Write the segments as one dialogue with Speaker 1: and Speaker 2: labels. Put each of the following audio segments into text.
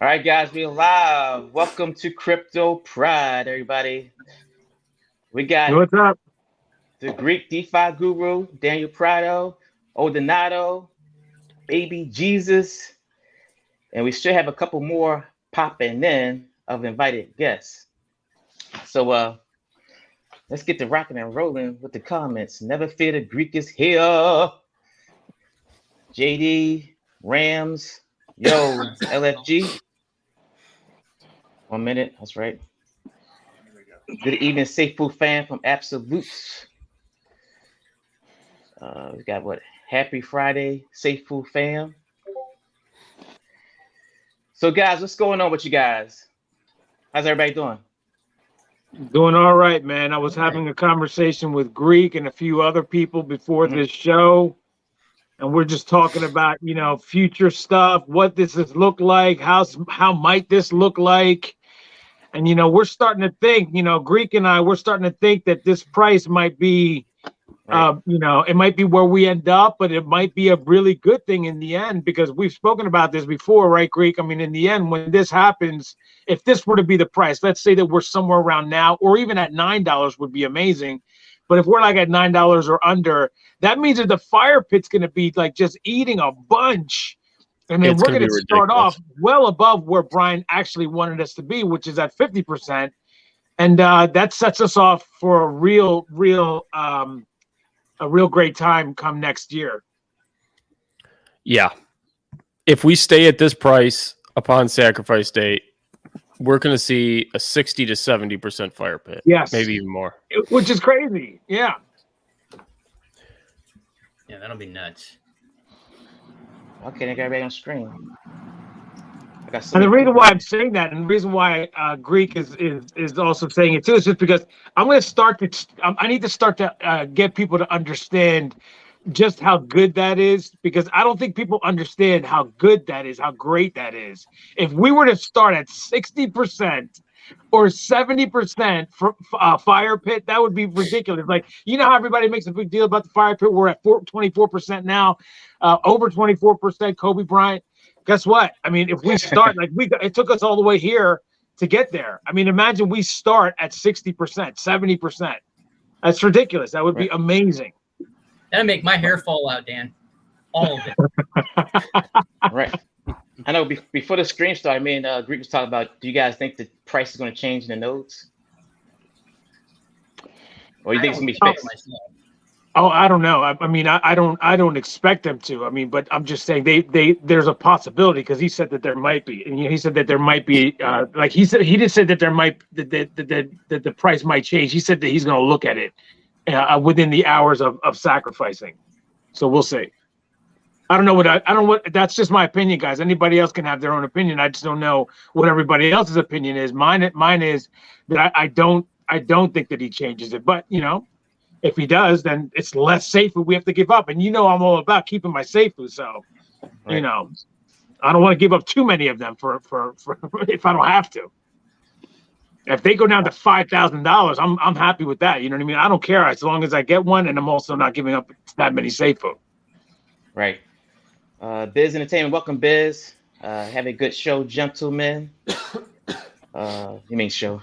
Speaker 1: All right, guys, we're live. Welcome to Crypto Pride, everybody. We got
Speaker 2: What's up?
Speaker 1: the Greek DeFi guru, Daniel Prado, Odonado, Baby Jesus, and we should have a couple more popping in of invited guests. So let's get to rocking and rolling with the comments. Never fear, the Greek is here. JD, Rams, yo, LFG. 1 minute, that's right. Good evening, Safuu fan from Absolutes. We got what? Happy Friday, Safuu fam. So, guys, what's going on with you guys? How's everybody doing?
Speaker 2: Doing all right, man. I was having a conversation with Greek and a few other people before
Speaker 1: Mhm.
Speaker 2: this show, and we're just talking about, future stuff, what this has looked like, how might this look like. And we're starting to think, Greek and we're starting to think that this price might be
Speaker 1: Right.
Speaker 2: it might be where we end up, but it might be a really good thing in the end because we've spoken about this before, right, Greek? I mean, in the end, when this happens, if this were to be the price, let's say that we're somewhere around now, or even at $9 would be amazing. But if we're like at $9 or under, that means that the fire pit's going to be like just eating a bunch. And then
Speaker 3: It's
Speaker 2: we're
Speaker 3: going to
Speaker 2: going
Speaker 3: be
Speaker 2: to start
Speaker 3: ridiculous.
Speaker 2: off well above where Brian actually wanted us to be, which is at 50%. And that sets us off for a real great time come next year.
Speaker 3: Yeah. If we stay at this price upon sacrifice date, we're going to see a 60 to 70% fire pit.
Speaker 2: Yes.
Speaker 3: Maybe even more.
Speaker 2: Which is crazy. Yeah.
Speaker 4: Yeah, that'll be nuts.
Speaker 1: Okay, they got everybody on screen. I got so
Speaker 2: And the
Speaker 1: many
Speaker 2: reason
Speaker 1: people.
Speaker 2: why I'm saying that, and the reason why Greek is also saying it too, is just because I'm going to start to. I need to start to get people to understand just how good that is, because I don't think people understand how good that is, how great that is. If we were to start at 60% or 70% for fire pit, that would be ridiculous. Like, how everybody makes a big deal about the fire pit. We're at 24% now, over 24%. Kobe Bryant. Guess what? I mean, if we start it took us all the way here to get there. I mean, imagine we start at 60%, 70%. That's ridiculous. That would be amazing.
Speaker 4: That'll make my hair fall out, Dan. All of it.
Speaker 1: Right. I know before the stream started, me and Greek was talking about, do you guys think the price is going to change in the nodes? Or you think it's going to be fixed?
Speaker 2: Oh, I don't know. I mean, I don't expect them to. I mean, but I'm just saying there's a possibility, because he said that there might be, and he said that there might be, like he didn't say that there might that the price might change. He said that he's going to look at it within the hours of sacrificing. So we'll see. I don't know what that's just my opinion, guys. Anybody else can have their own opinion. I just don't know what everybody else's opinion is. Mine is that I don't think that he changes it, but if he does, then it's less Safuu we have to give up. And I'm all about keeping my Safuu, so
Speaker 1: Right.
Speaker 2: I don't want to give up too many of them for if I don't have to. If they go down to $5,000, I'm happy with that. You know what I mean? I don't care as long as I get one, and I'm also not giving up that many Safuu.
Speaker 1: Right. Biz Entertainment, welcome, Biz. Have a good show, gentlemen. You mean show.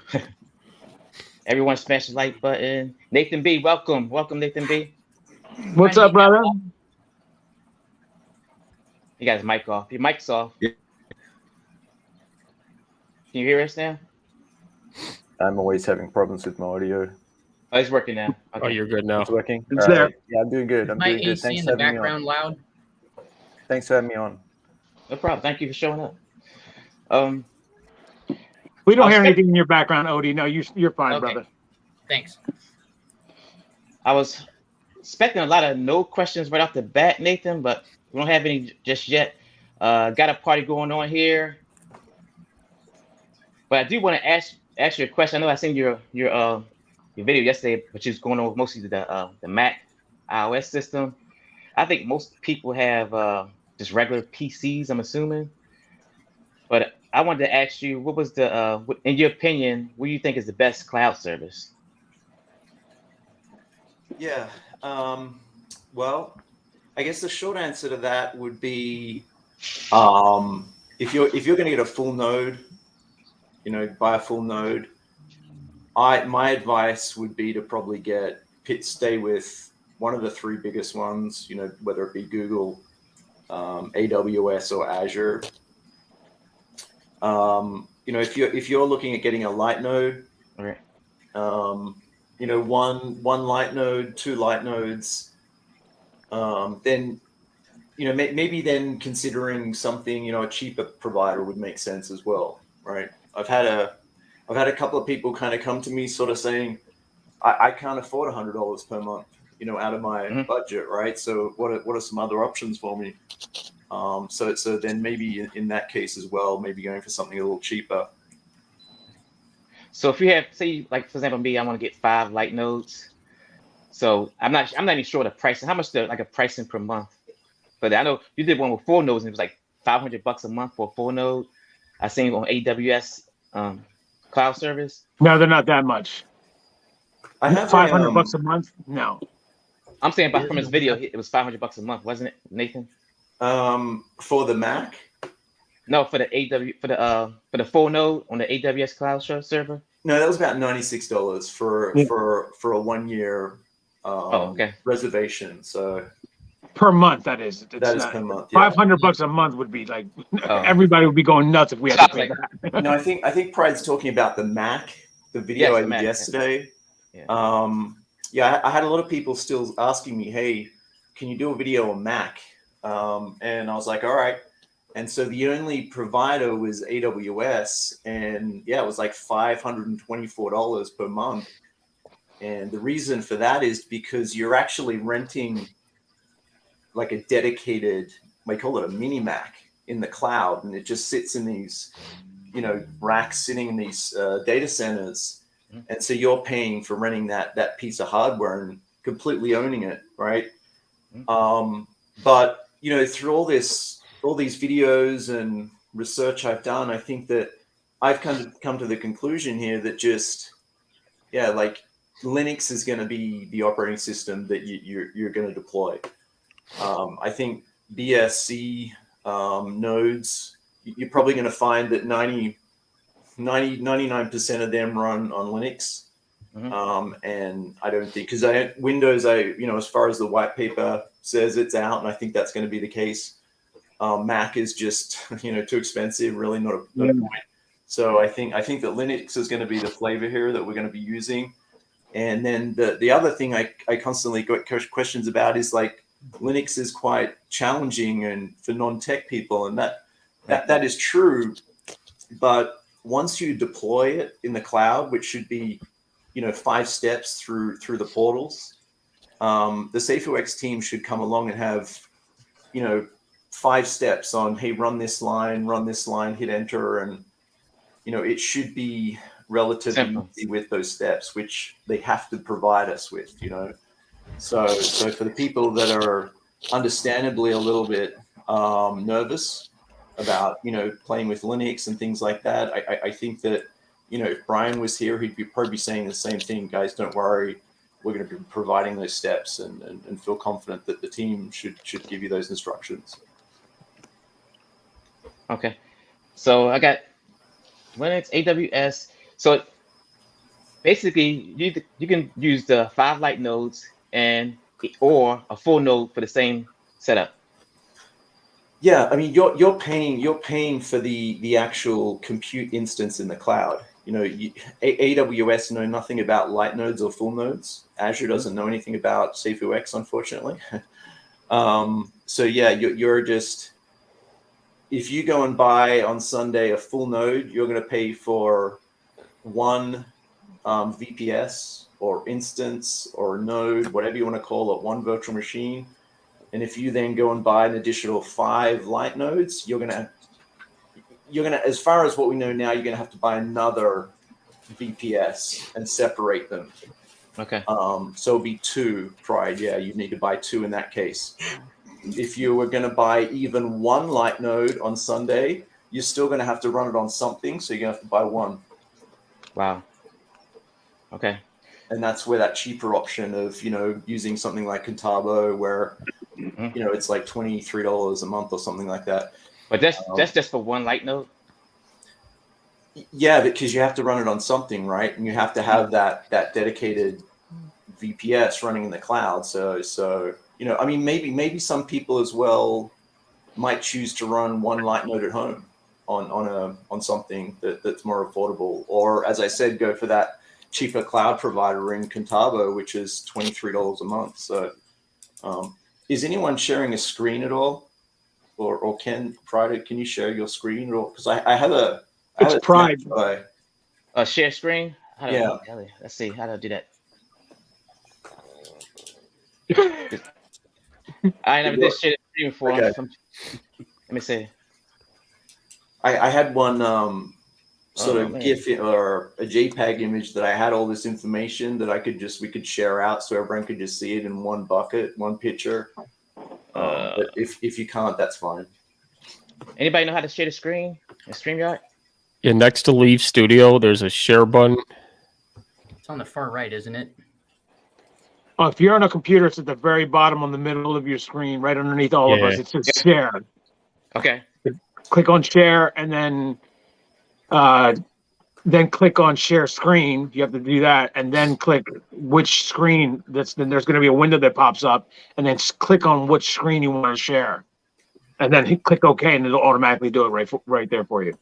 Speaker 1: Everyone smash the like button. Nathan B, welcome. Welcome, Nathan B.
Speaker 2: What's up, brother?
Speaker 1: You got his mic off. Your mic's off.
Speaker 5: Yeah.
Speaker 1: Can you hear us now?
Speaker 5: I'm always having problems with my audio.
Speaker 1: Oh, it's working now. Okay.
Speaker 3: Oh, you're good now.
Speaker 5: It's working?
Speaker 2: It's
Speaker 5: All
Speaker 2: there.
Speaker 5: right. Yeah, I'm doing good. I'm
Speaker 4: My
Speaker 5: doing good.
Speaker 4: AC
Speaker 5: Thanks
Speaker 4: in
Speaker 5: for
Speaker 4: the
Speaker 5: having me on.
Speaker 4: background loud.
Speaker 5: Thanks for having me on.
Speaker 1: No problem. Thank you for showing up.
Speaker 2: We don't hear anything in your background, Odie. No, you're fine,
Speaker 4: Okay.
Speaker 2: brother.
Speaker 4: Thanks.
Speaker 1: I was expecting a lot of no questions right off the bat, Nathan, but we don't have any just yet. Got a party going on here. But I do want to ask you a question. I know I seen your video yesterday, but you was going on with mostly the Mac iOS system. I think most people have just regular PCs, I'm assuming. But I wanted to ask you, what was in your opinion, what do you think is the best cloud service?
Speaker 6: Yeah. Well, I guess the short answer to that would be
Speaker 5: if you're going to get a full node, buy a full node. My advice would be to probably stay with one of the three biggest ones. Whether it be Google, AWS, or Azure. If you're looking at getting a light node,
Speaker 1: Okay.
Speaker 5: one light node, two light nodes, then maybe then considering something, a cheaper provider would make sense as well, right? I've had a couple of people kind of come to me sort of saying, I can't afford $100 per month, out of my budget, right? So what are some other options for me? So then maybe in that case as well, maybe going for something a little cheaper.
Speaker 1: So if you have, say, like for example, me, I want to get 5 light nodes. So I'm not even sure the price. How much a pricing per month? But I know you did one with 4 nodes, and it was like $500 a month for a 4 node. I seen it on AWS cloud service.
Speaker 2: No, they're not that much.
Speaker 5: I have
Speaker 2: $500 a month. No,
Speaker 1: I'm saying, but from his video, it was $500 a month, wasn't it, Nathan?
Speaker 5: For the Mac.
Speaker 1: No, for the 4 node on the AWS cloud server.
Speaker 5: No, that was about $96 for a 1 year reservation. So
Speaker 2: per month that is.
Speaker 5: That is per month. Yeah.
Speaker 2: $500 a month would be like everybody would be going nuts if we had to pay that.
Speaker 5: No, I think Pride's talking about the Mac, the video I did yesterday. Yeah. I had a lot of people still asking me, hey, can you do a video on Mac? And I was like, all right. And so the only provider was AWS, and it was like $524 per month. And the reason for that is because you're actually renting like a dedicated, we call it a mini Mac in the cloud, and it just sits in these, racks sitting in these data centers. And so you're paying for renting that piece of hardware and completely owning it, right? But through all these videos and research I've done, I think that I've come to the conclusion here that like Linux is going to be the operating system that you're going to deploy. I think BSC nodes, you're probably going to find that 99% of them run on Linux. And I don't think, because Windows, as far as the white paper says, it's out, and I think that's going to be the case. Mac is just, too expensive, really not a point. So I think that Linux is going to be the flavor here that we're going to be using. And then the other thing I constantly get questions about is like, Linux is quite challenging and for non-tech people, and that is true. But once you deploy it in the cloud, which should be 5 steps through the portals, the Safuux team should come along and have 5 steps on, hey, run this line, hit enter, and it should be relatively easy with those steps, which they have to provide us with. So for the people that are understandably a little bit nervous about playing with Linux and things like that, I think that if Brian was here, he'd probably be saying the same thing. Guys, don't worry, we're going to be providing those steps, and feel confident that the team should give you those instructions.
Speaker 1: Okay, so I got Linux, AWS. So basically, you can use the 5 light nodes or a full node for the same setup.
Speaker 5: Yeah, I mean, you're paying for the actual compute instance in the cloud. AWS know nothing about light nodes or full nodes. Azure doesn't know anything about Safuux, unfortunately. So yeah, you're just, if you go and buy on Sunday a full node, you're going to pay for one VPS or instance or node, whatever you want to call it, one virtual machine. And if you then go and buy an additional 5 light nodes, you're gonna, as far as what we know now, you're gonna have to buy another VPS and separate them.
Speaker 1: Okay.
Speaker 5: So it'll be 2 Pride. Yeah, you need to buy 2 in that case. If you were gonna buy even 1 light node on Sunday, you're still gonna have to run it on something, so you're gonna have to buy 1.
Speaker 1: Wow. Okay.
Speaker 5: And that's where that cheaper option of using something like Contabo, where it's like $23 a month or something like that.
Speaker 1: But that's just for one light node.
Speaker 5: Yeah, because you have to run it on something, right? And you have to have that dedicated VPS running in the cloud. So I mean, maybe some people as well might choose to run one light node at home on something that's more affordable, or as I said, go for that cheaper cloud provider in Contabo, which is $23 a month. So, is anyone sharing a screen at all, or can you share your screen at all? Because I have a
Speaker 2: Pride.
Speaker 1: Share screen.
Speaker 5: Yeah.
Speaker 1: Let's see. How do I do that? I never did share the screen before.
Speaker 5: Okay.
Speaker 1: Let me see.
Speaker 5: I had one sort of GIF or a JPEG image that I had all this information that we could share out so everyone could just see it in one bucket, one picture. But if you can't, that's fine.
Speaker 1: Anybody know how to share the screen in StreamYard?
Speaker 3: Yeah, next to Leave Studio, there's a share button.
Speaker 4: It's on the far right, isn't it?
Speaker 2: Oh, if you're on a computer, it's at the very bottom on the middle of your screen, right underneath all of us. It says share.
Speaker 1: Okay.
Speaker 2: Click on share and then click on share screen. You have to do that, and then click which screen. Then there's going to be a window that pops up, and then click on which screen you want to share, and then click OK, and it'll automatically do it right there for you.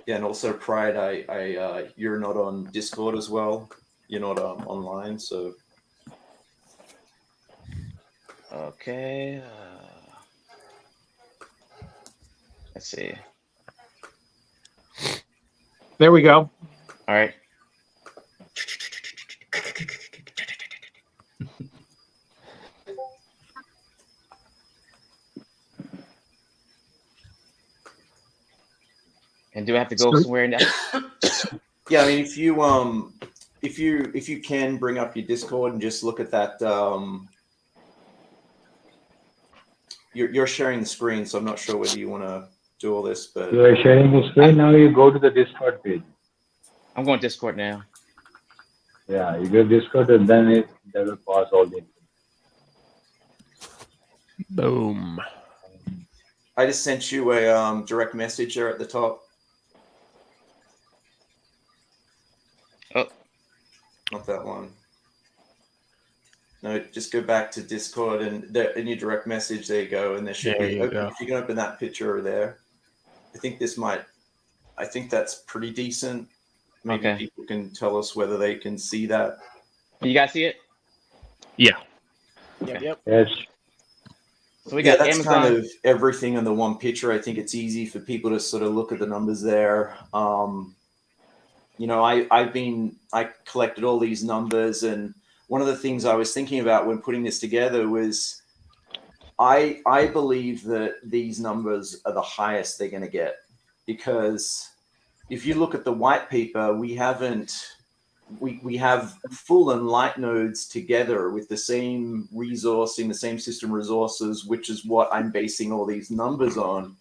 Speaker 5: Yeah, and also Pride, you're not on Discord as well. You're not online, so.
Speaker 1: Okay. Let's see.
Speaker 2: There we go.
Speaker 1: All right. And do I have to go somewhere now?
Speaker 5: Yeah, I mean, if you can bring up your Discord and just look at that, you're sharing the screen, so I'm not sure whether you want to do all this, but
Speaker 6: you are sharing the screen. Now you go to the Discord page.
Speaker 1: I'm going to Discord now.
Speaker 6: Yeah, you go to Discord and then that will pause all the.
Speaker 3: Boom.
Speaker 5: I just sent you a direct message there at the top.
Speaker 1: Oh,
Speaker 5: not that one. No, just go back to Discord and in your direct message, there you go. And there should be, if you can open that picture there, I think that's pretty decent. Maybe people can tell us whether they can see that.
Speaker 1: You guys see it?
Speaker 3: Yeah.
Speaker 2: Yep.
Speaker 6: Yes.
Speaker 1: So we got
Speaker 5: that's
Speaker 1: Amazon.
Speaker 5: kind of everything in the one picture. I think it's easy for people to sort of look at the numbers there. I collected all these numbers, and one of the things I was thinking about when putting this together was I believe that these numbers are the highest they're going to get, because if you look at the white paper, we have full and light nodes together with the same resourcing, the same system resources, which is what I'm basing all these numbers on.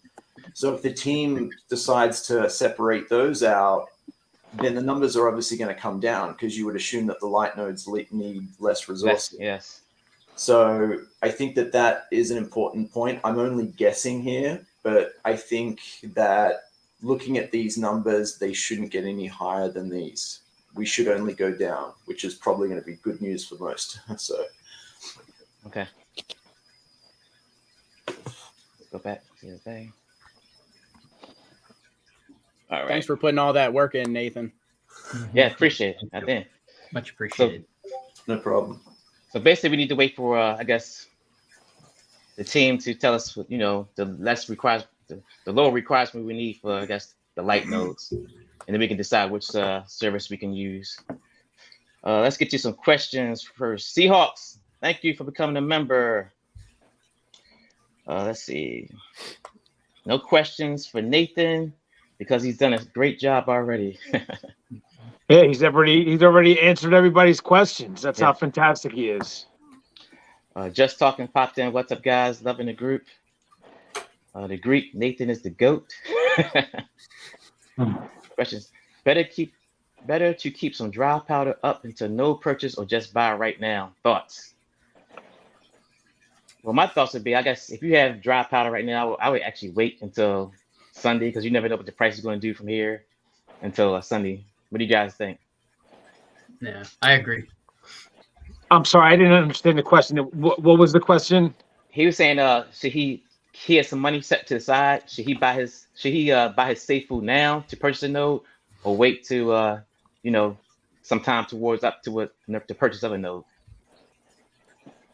Speaker 5: So if the team decides to separate those out, then the numbers are obviously going to come down, because you would assume that the light nodes need less resources.
Speaker 1: Yes.
Speaker 5: So I think that is an important point. I'm only guessing here, but I think that looking at these numbers, they shouldn't get any higher than these. We should only go down, which is probably going to be good news for most. So,
Speaker 1: okay. Let's go back to the thing. All right.
Speaker 7: Thanks for putting all that work in, Nathan.
Speaker 1: Yeah, appreciate it. I think.
Speaker 4: Much appreciated.
Speaker 5: No problem.
Speaker 1: So basically, we need to wait for, I guess, the team to tell us, the lower requirements we need for, I guess, the light nodes, and then we can decide which service we can use. Let's get you some questions first. Seahawks, thank you for becoming a member. Let's see. No questions for Nathan, because he's done a great job already.
Speaker 2: Yeah, he's already answered everybody's questions. That's how fantastic he is.
Speaker 1: Just Talking popped in. What's up, guys? Loving the group. The Greek, Nathan is the GOAT. Questions. Better to keep some dry powder up until no purchase, or just buy right now? Thoughts? Well, my thoughts would be, I guess, if you have dry powder right now, I would actually wait until Sunday because you never know what the price is going to do from here until Sunday. What do you guys think?
Speaker 4: Yeah, I agree.
Speaker 2: I'm sorry, I didn't understand the question. What was the question?
Speaker 1: He was saying, should he has some money set to the side? Should he buy his Safuu now to purchase a node, or wait to sometime towards up to the purchase of a node?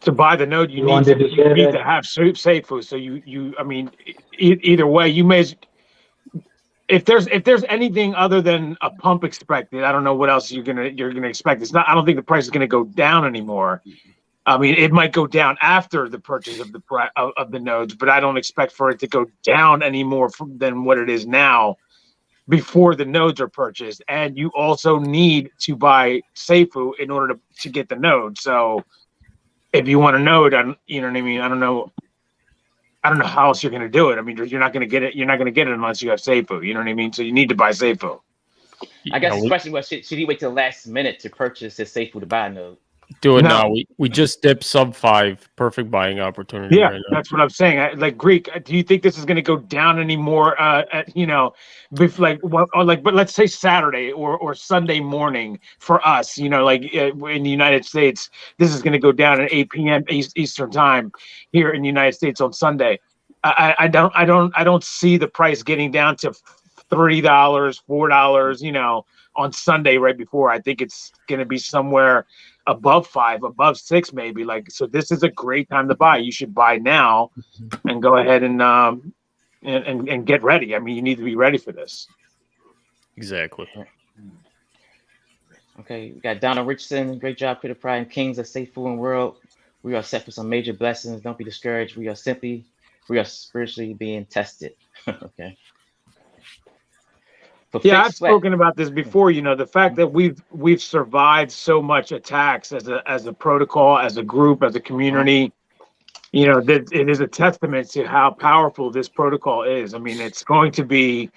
Speaker 2: To buy the node, you
Speaker 6: wanted to say
Speaker 2: need
Speaker 6: that-
Speaker 2: to have Safuu. So I mean, either way, you may. If there's anything other than a pump expected, I don't know what else you're gonna expect. It's not. I don't think the price is gonna go down anymore. I mean, it might go down after the purchase of the nodes, but I don't expect for it to go down any more than what it is now before the nodes are purchased. And you also need to buy Safuu in order to get the node. So if you want a node, you know what I mean? I don't know how else you're going to do it. I mean, you're not going to get it. You're not going to get it unless you have Safuu. You know what I mean? So you need to buy Safuu.
Speaker 1: I guess the question was, should he wait till the last minute to purchase his Safuu to buy a node?
Speaker 3: Do it now. We just dipped sub 5. Perfect buying opportunity.
Speaker 2: Yeah,
Speaker 3: right now.
Speaker 2: that's what I'm saying. Like Greek, do you think this is going to go down anymore? But let's say Saturday or Sunday morning for us. You know, like in the United States, this is going to go down at 8 p.m. Eastern time here in the United States on Sunday. I don't see the price getting down to $3, $4. You know, on Sunday right before. I think it's going to be somewhere above 5, above 6, maybe. Like, so this is a great time to buy. You should buy now and go ahead and get ready. I mean, you need to be ready for this.
Speaker 3: Exactly.
Speaker 1: Okay, we got Donald Richardson. Great job, Peter Pride and Kings of Safuu and World. We are set for some major blessings. Don't be discouraged. We are spiritually being tested. Okay.
Speaker 2: Yeah, I've spoken about this before. You know, the fact that we've survived so much attacks as a protocol, as a group, as a community. You know, that it is a testament to how powerful this protocol is. I mean, it's going to be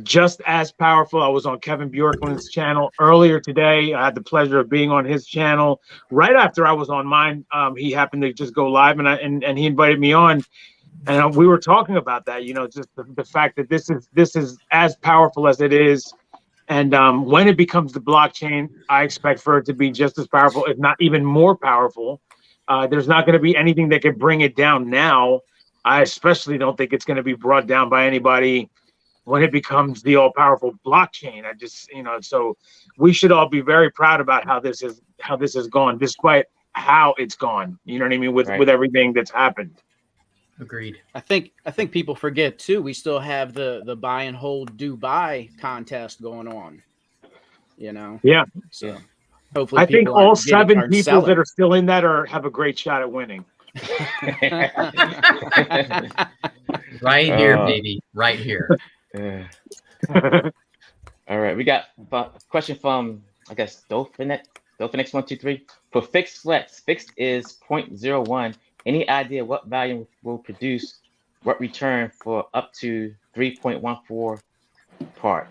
Speaker 2: just as powerful. I was on Kevin Bjorklund's channel earlier today. I had the pleasure of being on his channel right after I was on mine. He happened to just go live, and he invited me on. And we were talking about that, you know, just the fact that this is as powerful as it is. And when it becomes the blockchain, I expect for it to be just as powerful, if not even more powerful. There's not going to be anything that can bring it down now. I especially don't think it's going to be brought down by anybody when it becomes the all-powerful blockchain. I just, you know, so we should all be very proud about how this has gone, despite how it's gone. You know what I mean? With everything that's happened.
Speaker 7: Agreed. I think people forget too. We still have the buy and hold Dubai contest going on. You know.
Speaker 2: Yeah.
Speaker 7: So hopefully,
Speaker 2: I think all 7 people
Speaker 7: selling.
Speaker 2: that are still in that have a great shot at winning.
Speaker 4: Right here, baby. Right here.
Speaker 1: All right, we got a question from, I guess, Dolphinex 123. For fixed flex, fixed is 0.01. Any idea what volume will produce what return for up to 3.14 part?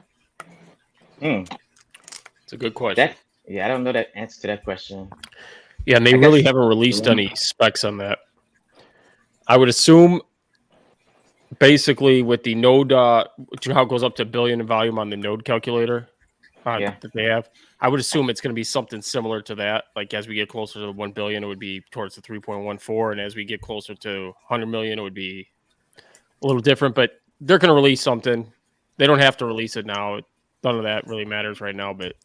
Speaker 3: It's a good question.
Speaker 1: I don't know that answer to that question.
Speaker 3: Yeah, and they really haven't released any specs on that. I would assume, basically, with the node, do you know how it goes up to $1 billion in volume on the node calculator that they have? I would assume it's going to be something similar to that. Like, as we get closer to 1 billion, it would be towards the 3.14, and as we get closer to 100 million, it would be a little different. But they're going to release something. They don't have to release it now. None of that really matters right now, but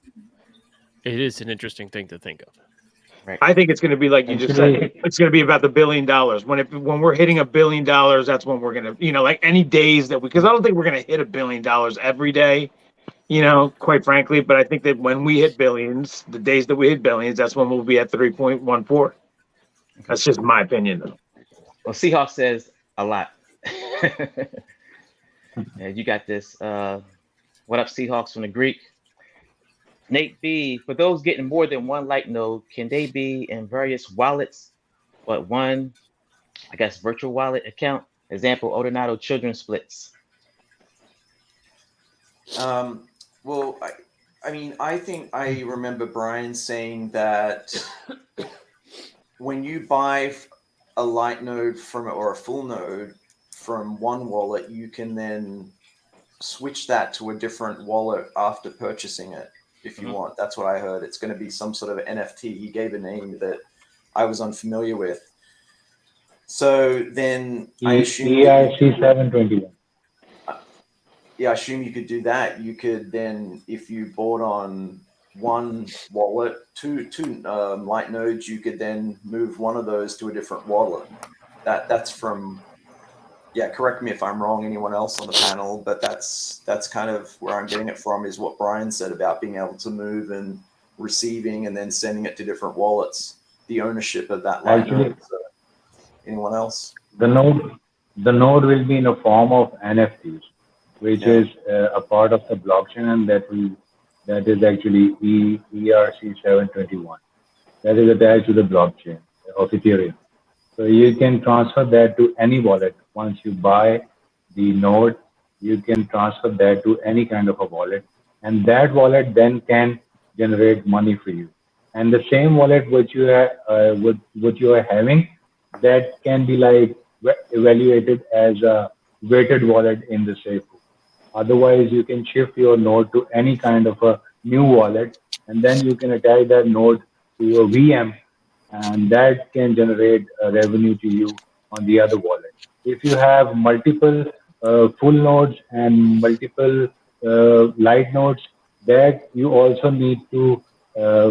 Speaker 3: it is an interesting thing to think of.
Speaker 1: Right.
Speaker 2: I think it's going to be like you just said. It's going to be about the $1 billion. When we're hitting $1 billion, that's when we're going to, you know, like any days because I don't think we're going to hit $1 billion every day, you know, quite frankly. But I think that when we hit billions, the days that we hit billions, that's when we'll be at 3.14. That's just my opinion, though.
Speaker 1: Well, Seahawk says a lot. You got this. What up, Seahawks from the Greek? Nate B, for those getting more than one light node, can they be in various wallets, but one, I guess, virtual wallet account? Example, Ordinado children splits.
Speaker 5: Well, I mean, I think I remember Brian saying that when you buy a light node or a full node from one wallet, you can then switch that to a different wallet after purchasing it if you want. That's what I heard. It's going to be some sort of NFT. He gave a name that I was unfamiliar with. So then I assume
Speaker 6: ERC 721.
Speaker 5: Yeah, I assume you could do that. You could then, if you bought on one wallet, two light nodes, you could then move one of those to a different wallet. That's from, yeah, correct me if I'm wrong, anyone else on the panel, but that's kind of where I'm getting it from, is what Brian said about being able to move and receiving and then sending it to different wallets, the ownership of that light node. So, anyone else?
Speaker 6: The node will be in a form of NFTs, which is a part of the blockchain, and that is actually ERC 721. That is attached to the blockchain of Ethereum. So you can transfer that to any wallet. Once you buy the node, you can transfer that to any kind of a wallet, and that wallet then can generate money for you. And the same wallet which you are having, that can be like evaluated as a weighted wallet in the Safuu. Otherwise, you can shift your node to any kind of a new wallet, and then you can attach that node to your VM, and that can generate revenue to you on the other wallet. If you have multiple full nodes and multiple light nodes, that you also need to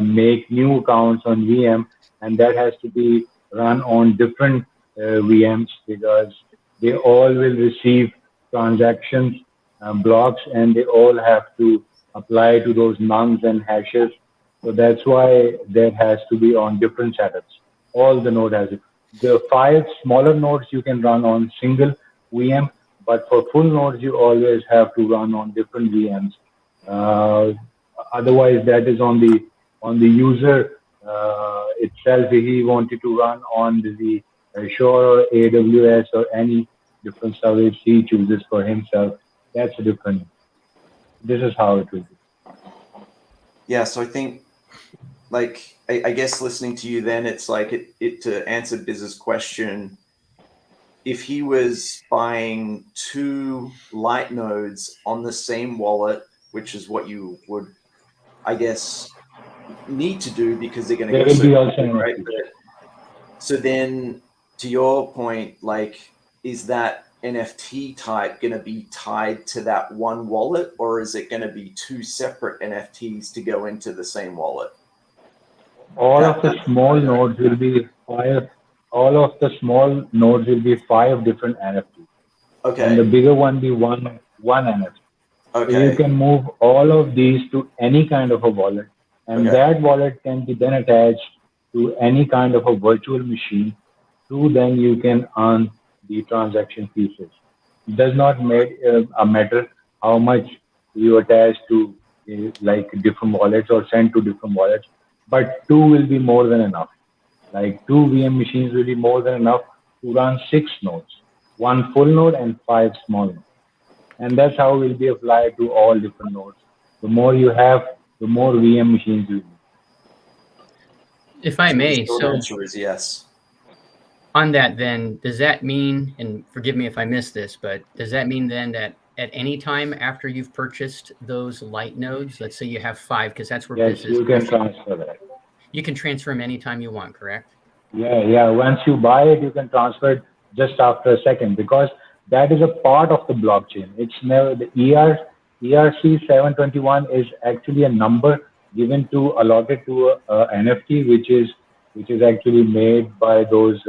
Speaker 6: make new accounts on VM, and that has to be run on different VMs, because they all will receive transactions blocks, and they all have to apply to those nums and hashes. So that's why that has to be on different setups. All the node has it. The 5 smaller nodes you can run on single VM, but for full nodes you always have to run on different VMs. Otherwise, that is on the user itself. If he wanted to run on the Azure or AWS or any different service he chooses for himself, that's a different. This is how it will be.
Speaker 5: Yeah, so I think, like, I guess listening to you then, it's like it to answer Biz's question, if he was buying 2 light nodes on the same wallet, which is what you would, I guess, need to do because they're going to go so quickly, right? So then, to your point, like, is that NFT type going to be tied to that one wallet, or is it going to be 2 separate NFTs to go into the same wallet?
Speaker 6: All of the small nodes will be 5. All of the small nodes will be 5 different NFTs.
Speaker 5: Okay.
Speaker 6: And the bigger one be one NFT.
Speaker 5: Okay.
Speaker 6: So you can move all of these to any kind of a wallet, and that wallet can be then attached to any kind of a virtual machine. Then you can earn the transaction pieces. It does not make a matter how much you attach to like different wallets or send to different wallets, but 2 will be more than enough. Like 2 VM machines will be more than enough to run 6 nodes, 1 full node and 5 small nodes. And that's how it will be applied to all different nodes. The more you have, the more VM machines you need.
Speaker 4: If I may,
Speaker 5: so the answer is yes.
Speaker 4: On that, then, does that mean, and forgive me if I missed this, but does that mean then that at any time after you've purchased those light nodes, let's say you have 5, because that's where
Speaker 6: yes, you can transfer that.
Speaker 4: You can transfer them anytime you want, correct?
Speaker 6: Yeah. Once you buy it, you can transfer it just after a second, because that is a part of the blockchain. It's never the ERC 721 is actually a number given to allotted to a NFT, which is actually made by those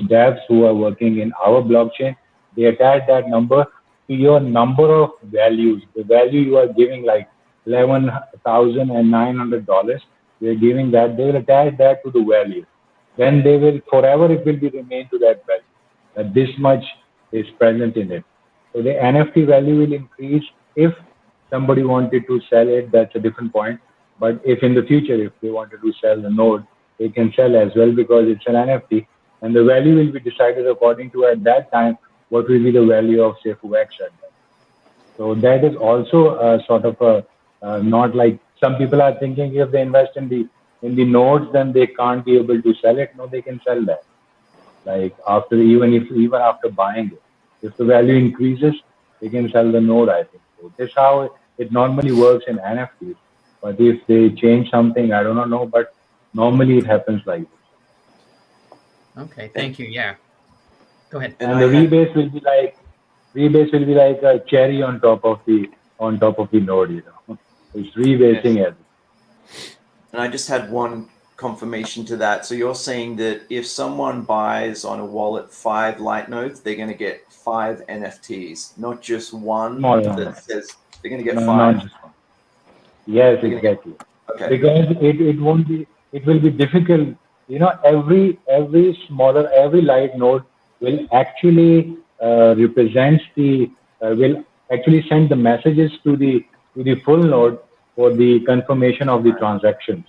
Speaker 6: devs who are working in our blockchain. They attach that number to your number of values. The value you are giving, like $11,900, they are giving that. They will attach that to the value. Then they will forever. It will be remain to that value. That this much is present in it. So the NFT value will increase if somebody wanted to sell it. That's a different point. But if in the future, if they wanted to sell the node, they can sell as well, because it's an NFT, and the value will be decided according to at that time what will be the value of Safuux at that. So that is also a sort of a not like some people are thinking if they invest in the nodes, then they can't be able to sell it. No, they can sell that. Like even after buying it, if the value increases, they can sell the node. I think so. This is how it normally works in NFTs. But if they change something, I don't know. But normally it happens like this.
Speaker 4: Okay, thank you. Yeah, go ahead.
Speaker 6: And the rebase will be like a cherry on top of the node. It's rebasing
Speaker 1: Yes.
Speaker 6: it.
Speaker 5: And I just had one confirmation to that. So you're saying that if someone buys on a wallet 5 light nodes, they're going to get 5 NFTs, not just one
Speaker 6: No,
Speaker 5: that says they're going to get
Speaker 6: no,
Speaker 5: 5.
Speaker 6: not just one. Yes,
Speaker 5: They're going to get,
Speaker 6: exactly.
Speaker 5: okay.
Speaker 6: Because it won't be it will be difficult. Every light node will actually represents the will actually send the messages to the full node for the confirmation of the transactions.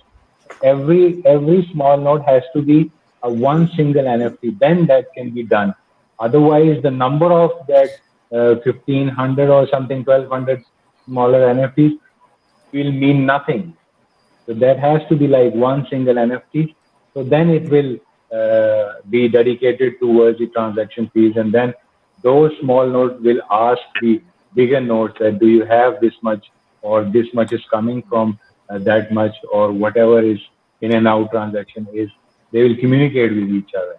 Speaker 6: Every small node has to be a one single NFT. Then that can be done. Otherwise, the number of that 1500 or something 1200 smaller NFTs will mean nothing. So that has to be like one single NFT. So then it will be dedicated towards the transaction fees, and then those small nodes will ask the bigger nodes that do you have this much, or this much is coming from that much, or whatever is in and out transaction is. They will communicate with each other.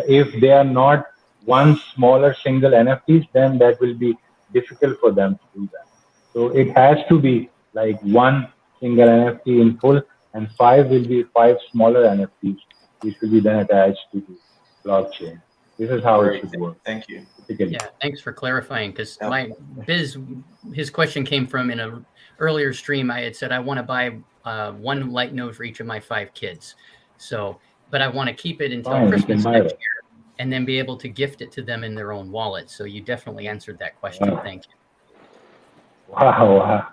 Speaker 6: If they are not one smaller single NFTs, then that will be difficult for them to do that. So it has to be like one single NFT in full, and 5 will be 5 smaller NFTs, which will be then attached to the blockchain. This is how it
Speaker 5: Great.
Speaker 6: should work.
Speaker 5: Thank you.
Speaker 6: Typically.
Speaker 4: Yeah, thanks for clarifying, because
Speaker 5: Yep.
Speaker 4: his question came from in a earlier stream. I had said I want to buy one light node for each of my 5 kids. So, but I want to keep it until
Speaker 6: Fine, you
Speaker 4: Christmas
Speaker 6: can buy
Speaker 4: next
Speaker 6: that.
Speaker 4: year and then be able to gift it to them in their own wallet. So you definitely answered that question.
Speaker 6: Wow.
Speaker 4: Thank you.
Speaker 6: Wow.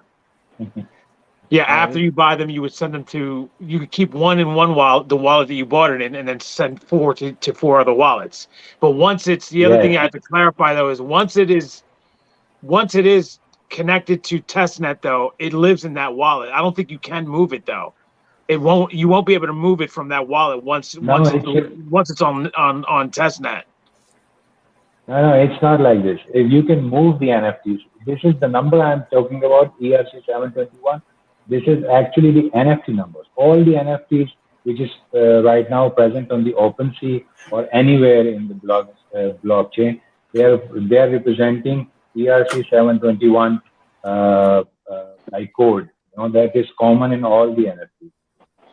Speaker 2: Yeah, after you buy them, you would send them to. You could keep one in one wallet, the wallet that you bought it in, and then send 4 to 4 other wallets. But once it's the other thing I have to clarify though is once it is connected to testnet though, it lives in that wallet. I don't think you can move it though. You won't be able to move it from that wallet once
Speaker 6: No,
Speaker 2: once it's on testnet.
Speaker 6: No, it's not like this. If you can move the NFTs, this is the number I'm talking about, ERC721. This is actually the NFT numbers. All the NFTs which is right now present on the OpenSea or anywhere in the blockchain, they are representing ERC721 like code. That is common in all the NFTs.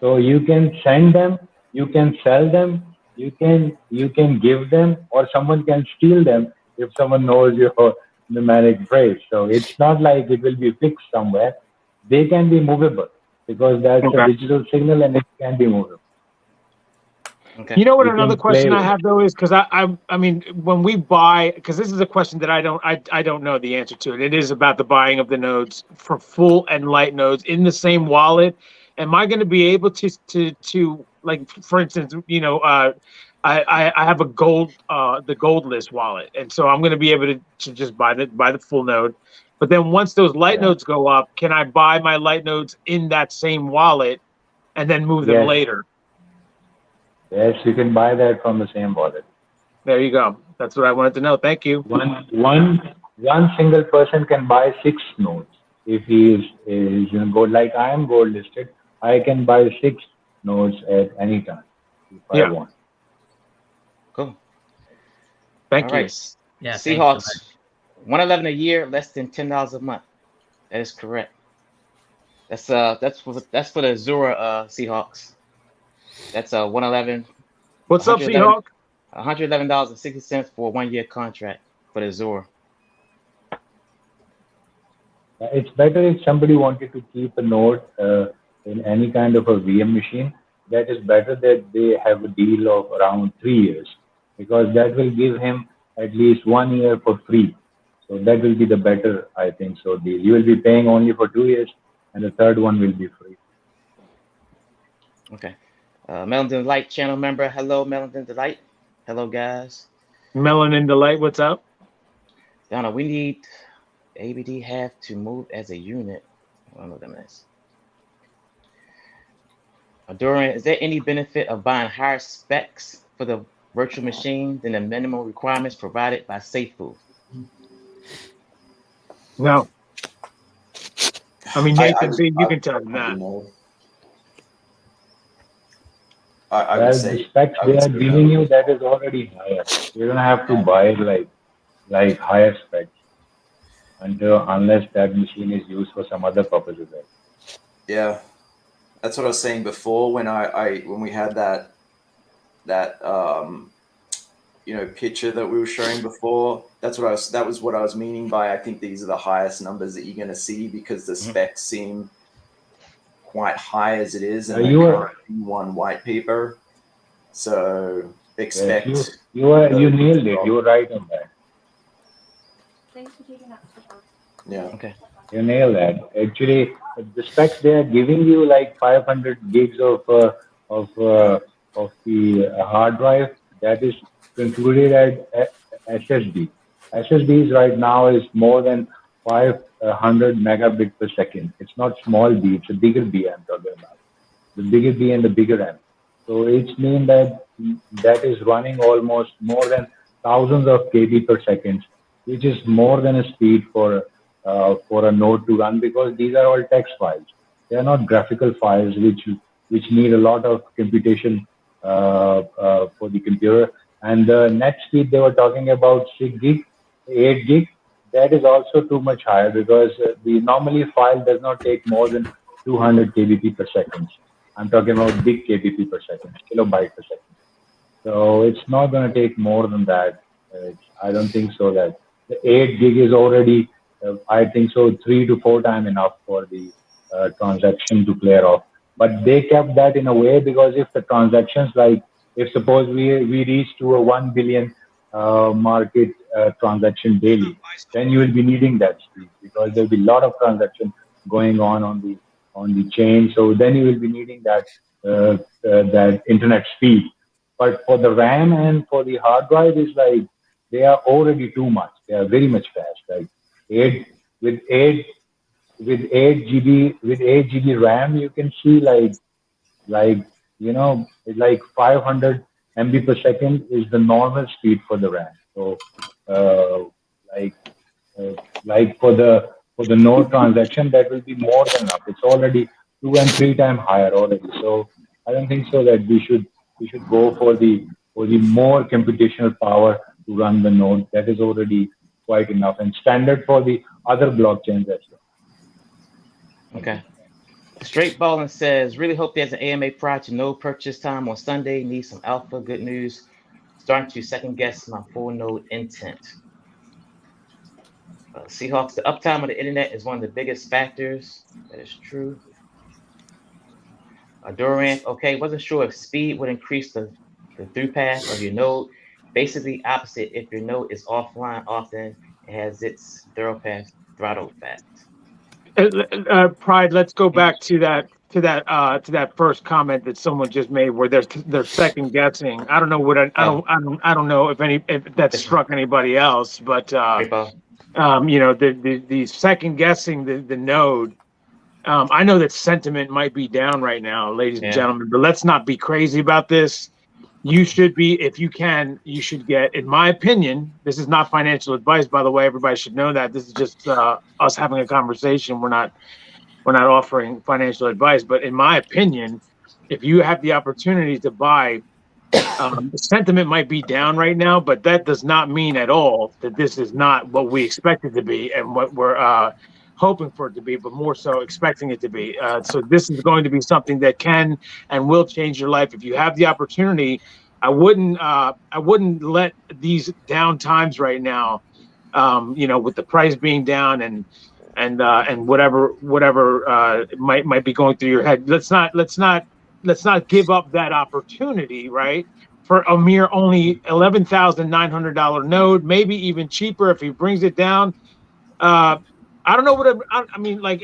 Speaker 6: So you can send them, you can sell them, you can give them, or someone can steal them if someone knows your numeric phrase. So it's not like it will be fixed somewhere. They can be movable because that's a digital signal and it can be movable.
Speaker 2: Okay. You know what? Another question I have though is because I mean when we buy, because this is a question that I don't know the answer to it. It is about the buying of the nodes for full and light nodes in the same wallet. Am I going to be able to like, for instance, I have a the gold list wallet, and so I'm going to be able to just buy the full node. But then once those light nodes go up, can I buy my light nodes in that same wallet and then move them later?
Speaker 6: Yes, you can buy that from the same wallet.
Speaker 2: There you go. That's what I wanted to know. Thank you.
Speaker 6: One single person can buy 6 nodes. If he is gold, like I am gold listed, I can buy 6 nodes at any time if I want.
Speaker 1: Cool.
Speaker 2: Thank you.
Speaker 1: Right. Yeah, Seahawks, 111 a year, less than $10 a month. That is correct. That's for the Azura Seahawks. That's 111.
Speaker 2: What's up, Seahawk?
Speaker 1: $111.60 for a 1-year contract for the Azura.
Speaker 6: It's better if somebody wanted to keep a node in any kind of a VM machine. That is better that they have a deal of around 3 years, because that will give him at least 1 year for free. So that will be the better, I think so, deal. You will be paying only for 2 years, and the third one will be free.
Speaker 1: Okay. Melanin Delight channel member. Hello, Melanin Delight. Hello, guys.
Speaker 2: Melanin Delight, what's up?
Speaker 1: Donna, we need ABD have to move as a unit. I don't know what that is. Dorian, is there any benefit of buying higher specs for the virtual machine than the minimum requirements provided by Safuu?
Speaker 2: No. I mean, Nathan, you can tell him
Speaker 5: I
Speaker 2: that.
Speaker 5: don't know. I would
Speaker 6: Well,
Speaker 5: say
Speaker 6: the specs
Speaker 5: I
Speaker 6: they
Speaker 5: would
Speaker 6: are
Speaker 5: say
Speaker 6: giving
Speaker 5: no.
Speaker 6: you, that is already higher. You don't have to
Speaker 5: Yeah.
Speaker 6: buy like higher specs unless that machine is used for some other purposes. Right?
Speaker 5: Yeah, that's what I was saying before when when we had that picture that we were showing before. That was what I was meaning by I think these are the highest numbers that you're going to see because the specs seem quite high as it is, and the current V1 white paper. So
Speaker 6: Yes,
Speaker 5: expect
Speaker 6: you nailed it. You were right on that.
Speaker 5: Yeah.
Speaker 1: Okay.
Speaker 6: You nailed that. Actually, the specs they are giving you like 500 gigs of uh, of the hard drive that is concluded at SSD. SSDs right now is more than 500 megabit per second. It's not small B, it's a bigger B I'm talking about. The bigger B and the bigger M. So it means that is running almost more than thousands of KB per second, which is more than a speed for a node to run because these are all text files. They are not graphical files which need a lot of computation for the computer. And the net speed they were talking about 6 gig, 8 gig. That is also too much higher because the normally file does not take more than 200 kbp per second. I'm talking about big kbp per second, kilobyte per second. So it's not going to take more than that. I don't think so that the 8 gig is already, I think so, 3 to 4 times enough for the transaction to clear off. But they kept that in a way because if the transactions, like if suppose we reach to a 1 billion market transaction daily, then you will be needing that speed because there will be a lot of transactions going on the chain. So then you will be needing that internet speed. But for the RAM and for the hard drive, is like they are already too much. They are very much fast. Like eight with eight with 8 GB RAM, you can see like it's like 500 MB per second is the normal speed for the RAM. So uh, like uh, like for the node transaction, that will be more than enough. It's already 2 and 3 times higher already. So I don't think so that we should go for the more computational power to run the node. That is already quite enough and standard for the other blockchains as well.
Speaker 1: Okay. Straight Ballin says, really hope there's an AMA project, no purchase time on Sunday. Need some alpha. Good news. Starting to second guess my full node intent. Seahawks, the uptime of the internet is one of the biggest factors. That is true. Durant, okay, wasn't sure if speed would increase the through path of your node. Basically, opposite if your node is offline often, it has its thorough path throttled fast.
Speaker 2: Pride, let's go back to that first comment that someone just made where they're second guessing. I don't know what I don't know if that struck anybody else, but the second guessing the node. I know that sentiment might be down right now, ladies and gentlemen, but let's not be crazy about this. You should be, if you can, you should get, in my opinion, this is not financial advice, by the way, everybody should know that. This is just us having a conversation. We're not offering financial advice, but in my opinion, if you have the opportunity to buy, the sentiment might be down right now, but that does not mean at all that this is not what we expect it to be and what we're hoping for it to be, but more so expecting it to be. So this is going to be something that can and will change your life. If you have the opportunity, I wouldn't let these down times right now, with the price being down and whatever might be going through your head. Let's not give up that opportunity, right? For a mere only $11,900 node, maybe even cheaper if he brings it down. I don't know what I mean. Like,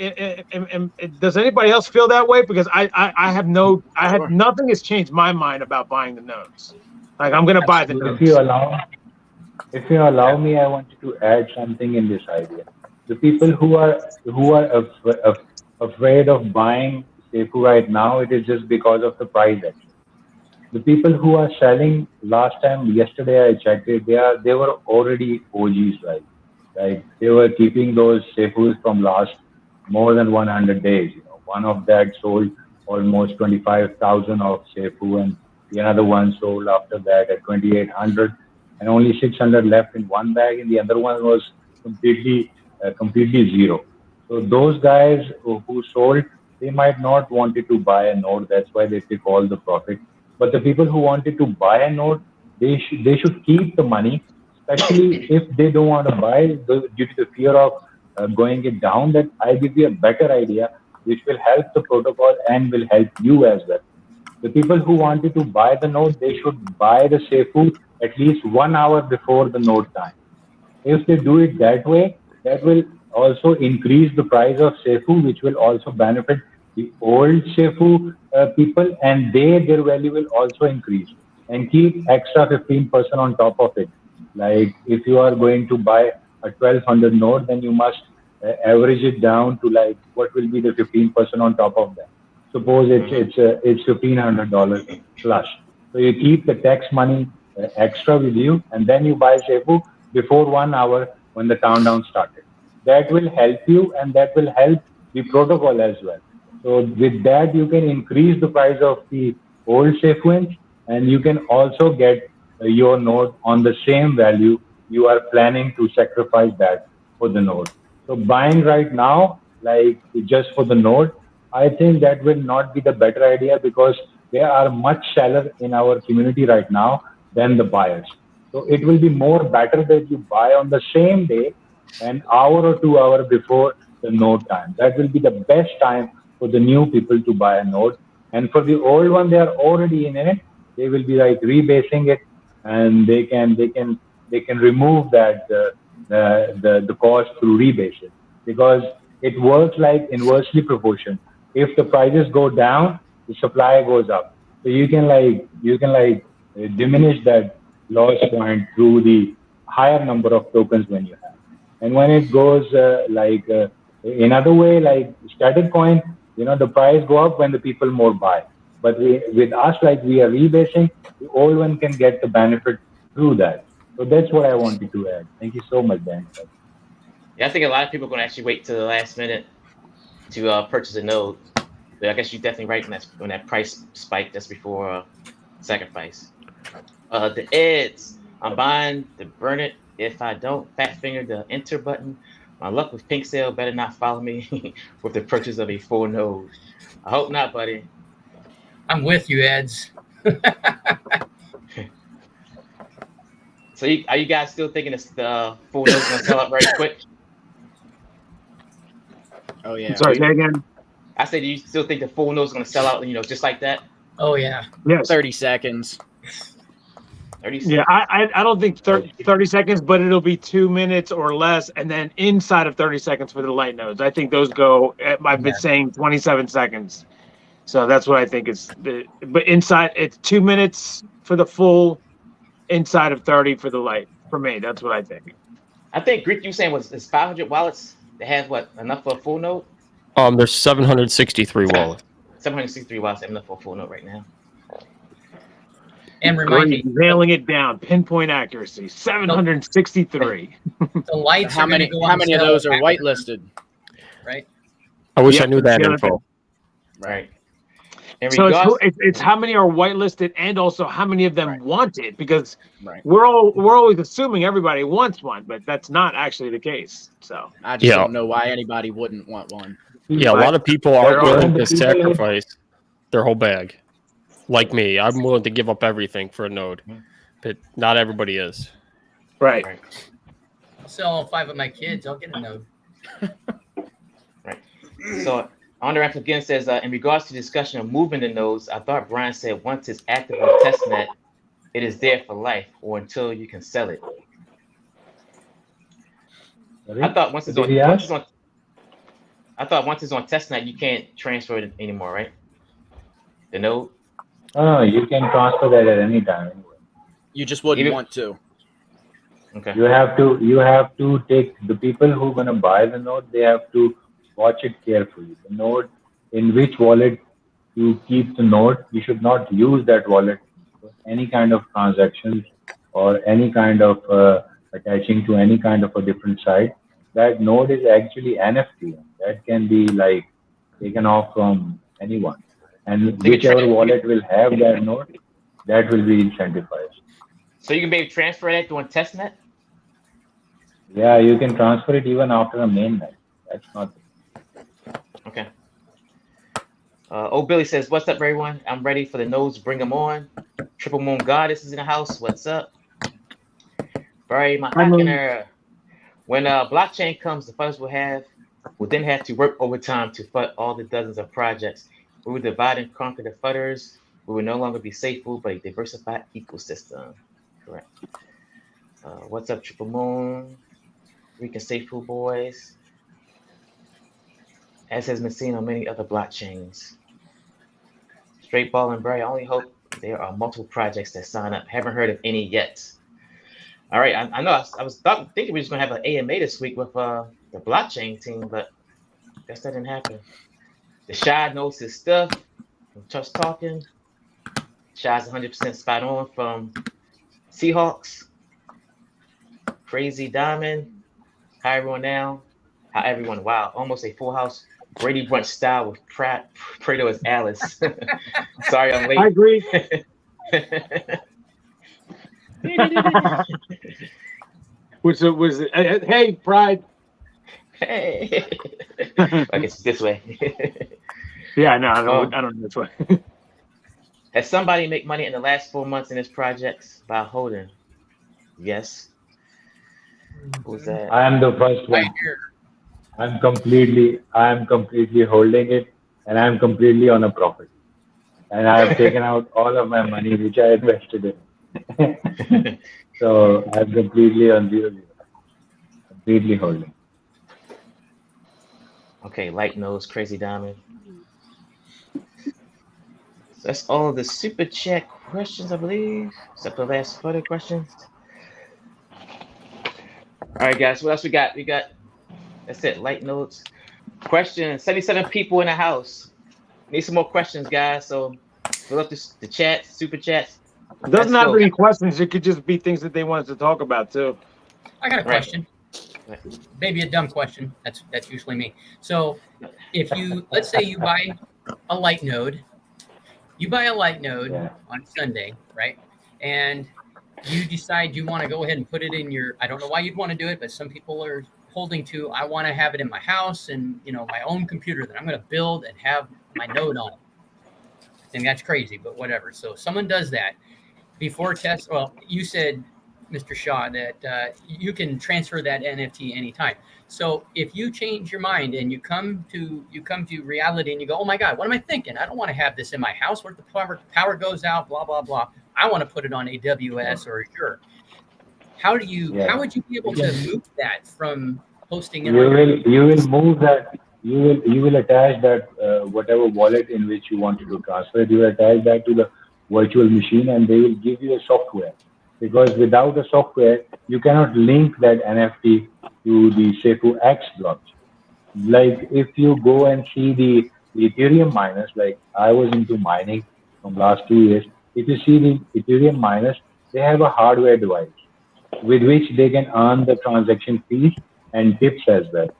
Speaker 2: does anybody else feel that way? Because I have nothing has changed my mind about buying the nodes. Like, I'm gonna buy the nodes.
Speaker 6: If you allow me, I wanted to add something in this idea. The people who are afraid of buying Safuu right now, it is just because of the price actually. The people who are selling last time, yesterday I checked it, they were already OGs, right? Like they were keeping those Safuus from last more than 100 days. One of that sold almost 25,000 of Safuu, and the another one sold after that at 2,800, and only 600 left in one bag, and the other one was completely zero. So those guys who sold, they might not wanted to buy a note. That's why they took all the profit. But the people who wanted to buy a note, they should keep the money, especially if they don't want to buy due to the fear of going it down. That I give you a better idea, which will help the protocol and will help you as well. The people who wanted to buy the note, they should buy the Safuu at least 1 hour before the note time. If they do it that way, that will also increase the price of Safuu, which will also benefit the old Safuu people, and their value will also increase. And keep extra 15% on top of it. Like if you are going to buy a 1200 note, then you must average it down to like what will be the 15% on top of that. Suppose it's $1,500 plus. So you keep the tax money extra with you, and then you buy Safuu before 1 hour when the countdown started. That will help you, and that will help the protocol as well. So with that, you can increase the price of the old Safuans, and you can also get your node on the same value you are planning to sacrifice that for the node. So buying right now, like just for the node, I think that will not be the better idea because there are much sellers in our community right now than the buyers. So it will be more better that you buy on the same day, an hour or 2 hours before the node time. That will be the best time for the new people to buy a node. And for the old one, they are already in it. They will be like rebasing it, and they can remove that the cost through rebasing because it works like inversely proportion. If the prices go down, the supply goes up. So you can diminish that loss point through the higher number of tokens when you have. And when it goes in other way, like static coin, the price go up when the people more buy. But with us, like we are rebasing, the old one can get the benefit through that. So that's what I wanted to add. Thank you so much, Dan.
Speaker 1: Yeah, I think a lot of people are going to actually wait till the last minute to purchase a node. But I guess you're definitely right when that price spike just before sacrifice. The ads, I'm buying to burn it. If I don't fat finger the enter button, my luck with Pink Sale better not follow me with the purchase of a full node. I hope not, buddy.
Speaker 4: I'm with you, Eds.
Speaker 1: So are you guys still thinking the full node's going to sell out very quick?
Speaker 7: Oh yeah.
Speaker 2: Sorry, say again.
Speaker 1: I said, do you still think the full node's going to sell out, just like that?
Speaker 4: Oh yeah.
Speaker 2: Yes.
Speaker 7: 30 seconds.
Speaker 1: 30 seconds.
Speaker 2: Yeah, I don't think 30 seconds, but it'll be 2 minutes or less, and then inside of 30 seconds for the light nodes. I think those go. I've been saying 27 seconds, so that's what I think is. But inside, it's 2 minutes for the full, inside of 30 for the light. For me, that's what I think.
Speaker 1: I think Greek, you saying is 500 wallets that have enough for a full node?
Speaker 3: There's 763 wallets.
Speaker 1: 763 wallets have enough for a full node right now.
Speaker 4: And remind me,
Speaker 2: nailing it down, pinpoint accuracy, 763.
Speaker 4: the lights.
Speaker 7: How many of those are whitelisted?
Speaker 4: Right.
Speaker 3: I wish I knew that info.
Speaker 1: Right.
Speaker 2: So it's how many are whitelisted and also how many of them want it, because
Speaker 7: Right.
Speaker 2: we're always assuming everybody wants one, but that's not actually the case. So
Speaker 7: I just don't know why anybody wouldn't want one.
Speaker 3: Yeah, a lot of people are willing to sacrifice their whole bag. Like me, I'm willing to give up everything for a node, but not everybody is.
Speaker 2: Right.
Speaker 4: I'll sell all 5 of my kids. I'll get a node.
Speaker 1: Right. So Underamp again says, in regards to discussion of moving the nodes, I thought Brian said once it's active on testnet, it is there for life or until you can sell it. I thought once it's on testnet, you can't transfer it anymore, right? The node.
Speaker 6: Oh, you can transfer that at any time. Anyway.
Speaker 7: You just wouldn't want to.
Speaker 1: Okay.
Speaker 6: You have to take the people who are gonna buy the node. They have to watch it carefully. The node, in which wallet you keep the node, you should not use that wallet any kind of transactions or any kind of attaching to any kind of a different site, that node is actually NFT. That can be like taken off from anyone. And whichever wallet will have that node, that will be incentivized.
Speaker 1: So you can maybe transfer that to a testnet?
Speaker 6: Yeah, you can transfer it even after a mainnet. That's not.
Speaker 1: Okay. Oh, Billy says, "What's up, everyone? I'm ready for the nodes. Bring them on." Triple Moon Goddess is in the house. What's up? Barry Mahakiner. When blockchain comes, the funders will then have to work overtime to fund all the dozens of projects. We will divide and conquer the funders. We will no longer be Safuu, but a diversified ecosystem. Correct. What's up, Triple Moon? We can Safuu boys. As has been seen on many other blockchains. Straight Ball and Bray, I only hope there are multiple projects that sign up. Haven't heard of any yet. All right, I know I was thinking we were just going to have an AMA this week with the blockchain team, but I guess that didn't happen. The Shy knows his stuff from Just Talking. Shy's 100% spot on from Seahawks. Crazy Diamond. Hi, everyone now. How everyone, wow, almost a full house. Brady Brunch style with Prado as Alice. Sorry, I'm late.
Speaker 2: I agree. was it? Hey, Pride.
Speaker 1: Hey. I guess this way.
Speaker 2: Yeah, no, I don't know this way.
Speaker 1: Has somebody make money in the last 4 months in his projects by holding? Yes. Who's that?
Speaker 6: I am the first one. I'm completely holding it, and I'm completely on a profit. And I have taken out all of my money which I invested in. So I'm completely on 0-0. Completely holding.
Speaker 1: Okay, Light Nose, Crazy Diamond. So that's all of the super chat questions, I believe, except the last further questions. All right, guys, what else we got? That's it, light notes. Questions, 77 people in the house. Need some more questions, guys. So fill up the chat, super chats.
Speaker 2: It doesn't have to be questions. It could just be things that they wanted to talk about, too.
Speaker 4: I got a question. Right. Maybe a dumb question. That's usually me. So if let's say you buy a light node. You buy a light node on Sunday, right? And you decide you want to go ahead and put it in your, I don't know why you'd want to do it, but some people are holding to, I want to have it in my house and, my own computer that I'm going to build and have my node on it. And that's crazy, but whatever. So someone does that before test. Well, you said, Mr. Shaw, that you can transfer that NFT anytime. So if you change your mind and you come to reality and you go, oh my God, what am I thinking? I don't want to have this in my house. What if the power goes out? Blah blah blah. I want to put it on AWS or Azure. How would you be able to move that from hosting?
Speaker 6: You will move that. You will attach that whatever wallet in which you wanted to transfer it. You will attach that to the virtual machine, and they will give you a software. Because without a software, you cannot link that NFT to the Safuu X blockchain. Like if you go and see the Ethereum miners, like I was into mining from last 2 years. If you see the Ethereum miners, they have a hardware device with which they can earn the transaction fees and tips as well.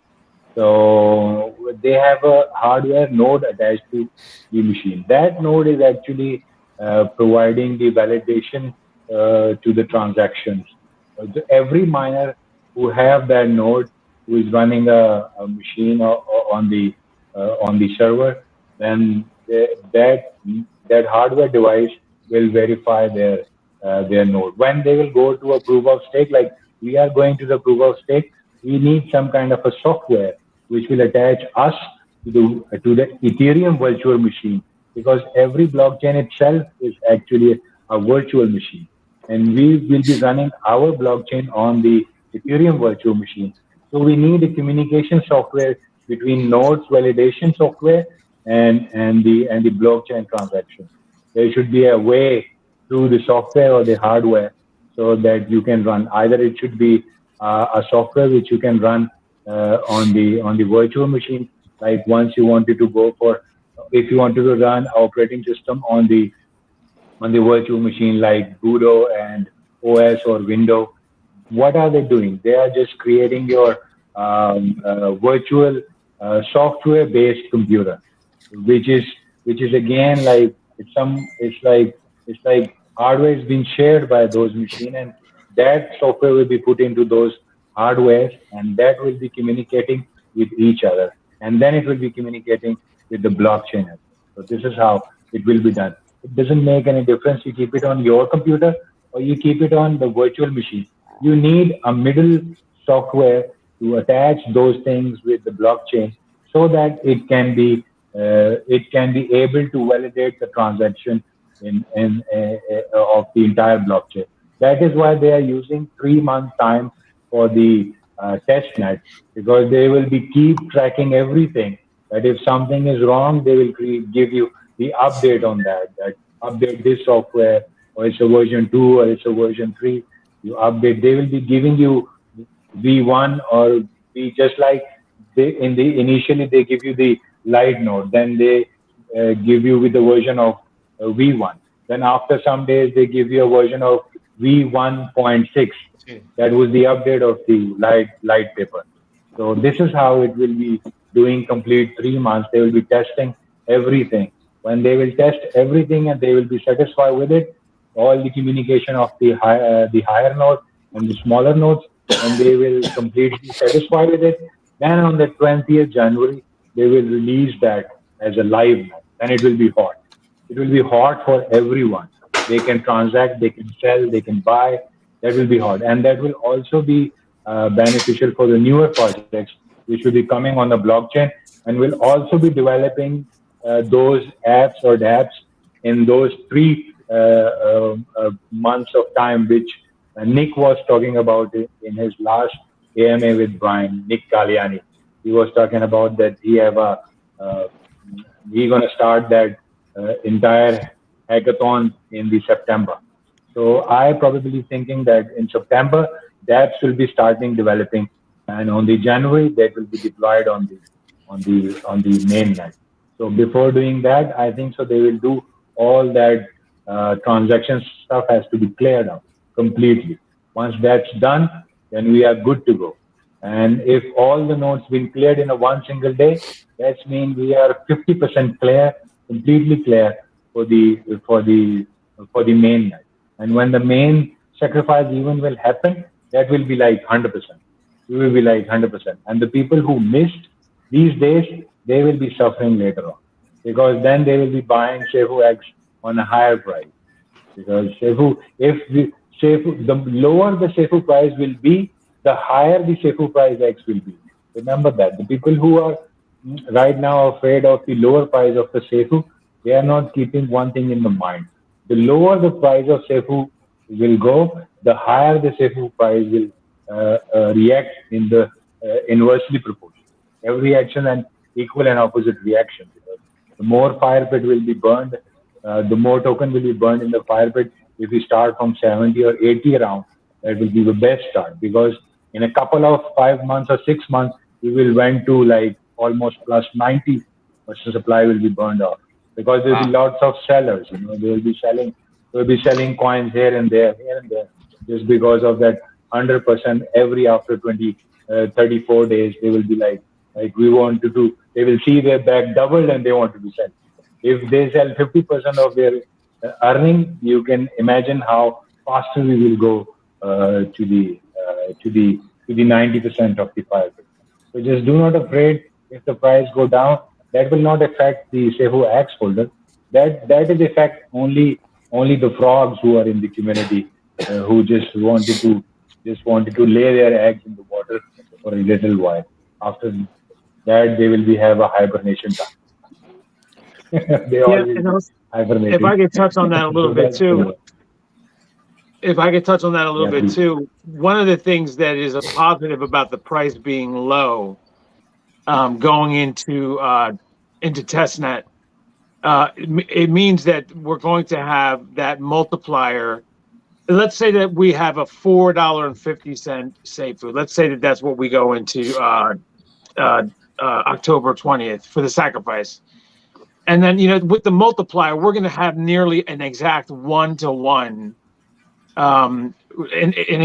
Speaker 6: So they have a hardware node attached to the machine. That node is actually providing the validation to the transactions. Every miner who have that node, who is running a machine on the server, then that hardware device will verify their node. When they will go to a proof of stake, like we are going to the proof of stake, we need some kind of a software which will attach us to the Ethereum virtual machine, because every blockchain itself is actually a virtual machine. And we will be running our blockchain on the Ethereum virtual machine. So we need a communication software between nodes validation software and the blockchain transaction. There should be a way through the software or the hardware so that you can run. Either it should be a software which you can run on the virtual machine. Like once you wanted to go for, if you wanted to run operating system on the on the virtual machine like Budo and OS or Windows. What are they doing? They are just creating your virtual software-based computer, which is again like it's like hardware is being shared by those machines, and that software will be put into those hardwares, and that will be communicating with each other, and then it will be communicating with the blockchain as well. So this is how it will be done. It doesn't make any difference you keep it on your computer or you keep it on the virtual machine. You need a middle software to attach those things with the blockchain so that it can be able to validate the transaction of the entire blockchain. That is why they are using 3 months time for the test net, because they will be keep tracking everything. That if something is wrong, they will give you the update on that. That update this software, or it's a version 2, or it's a version 3. You update. They will be giving you V1 or V, just like initially they give you the light node, then they give you with the version of V1. Then after some days they give you a version of V1.6. That was the update of the light paper. So this is how it will be doing complete 3 months. They will be testing everything. When they will test everything and they will be satisfied with it, all the communication of the higher node and the smaller nodes, and they will completely satisfied with it. Then on the 20th January, they will release that as a live net, and it will be hot. It will be hot for everyone. They can transact, they can sell, they can buy. That will be hot, and that will also be beneficial for the newer projects, which will be coming on the blockchain, and will also be developing those apps or dApps in those 3 months of time, which Nick was talking about in his last AMA with Brian, Nick Galliani. He was talking about that he's going to start that entire hackathon in the September. So I probably thinking that in September, dApps will be starting developing, and on the January that will be deployed on the mainnet. So before doing that, I think so they will do all that transaction stuff has to be cleared out completely. Once that's done, then we are good to go. And if all the nodes been cleared in one single day, that means we are 50% clear, completely clear for the mainnet. And when the main sacrifice even will happen, that will be like 100%. We will be like 100%. And the people who missed these days, they will be suffering later on, because then they will be buying Safuu eggs on a higher price. Because Safuu, the lower the Safuu price will be, the higher the Safuu price X will be. Remember that. The people who are right now afraid of the lower price of the Safuu, they are not keeping one thing in the mind. The lower the price of Safuu will go, the higher the Safuu price will react in the inversely proportional. Every action and equal and opposite reaction. Because the more fire pit will be burned, the more token will be burned in the fire pit. If we start from 70 or 80 around, that will be the best start, because in a couple of 5 months or 6 months, we will went to like almost plus 90% supply will be burned off, because there will be lots of sellers. They will be selling coins here and there, just because of that 100% every after 34 days. They will be like we want to do. They will see their bag doubled and they want to be sell. If they sell 50% of their earning, you can imagine how faster we will go to the 90% of the fire pit. So just do not afraid if the price go down. That will not affect the Safuu X holder. That is affect only the frogs who are in the community, who just wanted to lay their eggs in the water for a little while. After that, they will have a hibernation time.
Speaker 2: If I could touch on that a little bit too. One of the things that is a positive about the price being low, going into testnet, it means that we're going to have that multiplier. Let's say that we have a $4.50 Safuu. Let's say that that's what we go into October 20th for the sacrifice. And then, with the multiplier, we're going to have nearly an exact 1-to-1, an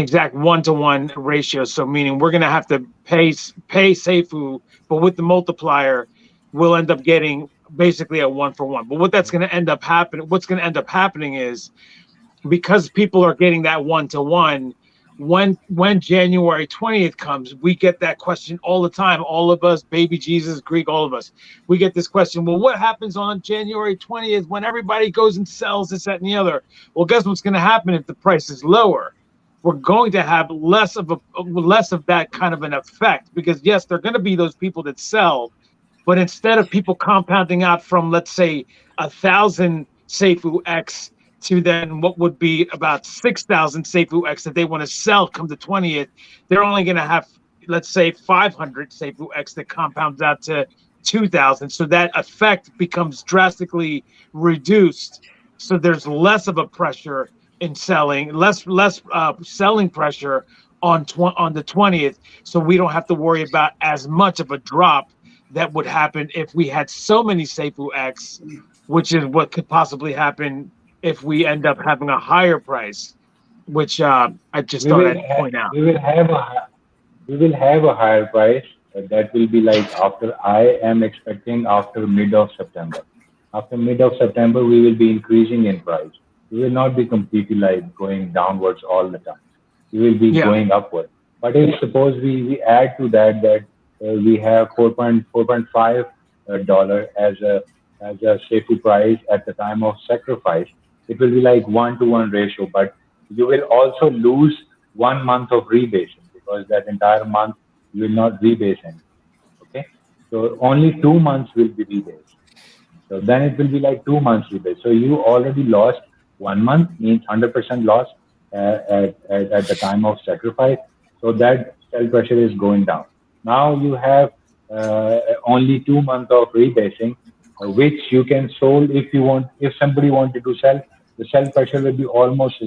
Speaker 2: exact 1-to-1 ratio. So meaning we're going to have to pay Safuu, but with the multiplier, we'll end up getting basically a 1-for-1. But what's going to end up happening is, because people are getting that 1-to-1, when January 20th comes, we get that question all the time. All of us, Baby Jesus, Greek, all of us, we get this question. Well, what happens on January 20th when everybody goes and sells this, that, and the other? Well, guess what's going to happen if the price is lower? We're going to have less of that kind of an effect, because yes, there are going to be those people that sell, but instead of people compounding out from, let's say, 1,000 Safuu X to then what would be about 6,000 Safuu X that they want to sell come the 20th, they're only going to have, let's say, 500 Safuu X that compounds out to 2,000. So that effect becomes drastically reduced. So there's less of a pressure in selling, less selling pressure on the 20th. So we don't have to worry about as much of a drop that would happen if we had so many Safuu X, which is what could possibly happen if we end up having a higher price, which I just thought I'd point out.
Speaker 6: We will have a higher price. That will be like I am expecting after mid of September. After mid of September, we will be increasing in price. We will not be completely like going downwards all the time. We will be going upward. But if suppose we add to that we have $4.5 as a Safuu price at the time of sacrifice, it will be like 1-to-1 ratio, but you will also lose 1 month of rebasing, because that entire month you will not rebase anything. Okay, so only 2 months will be rebased. So then it will be like 2 months rebase. So you already lost 1 month, means 100% loss at the time of sacrifice. So that sell pressure is going down. Now you have only 2 months of rebasing, which you can sold if you want. If somebody wanted to sell, the sell pressure will be almost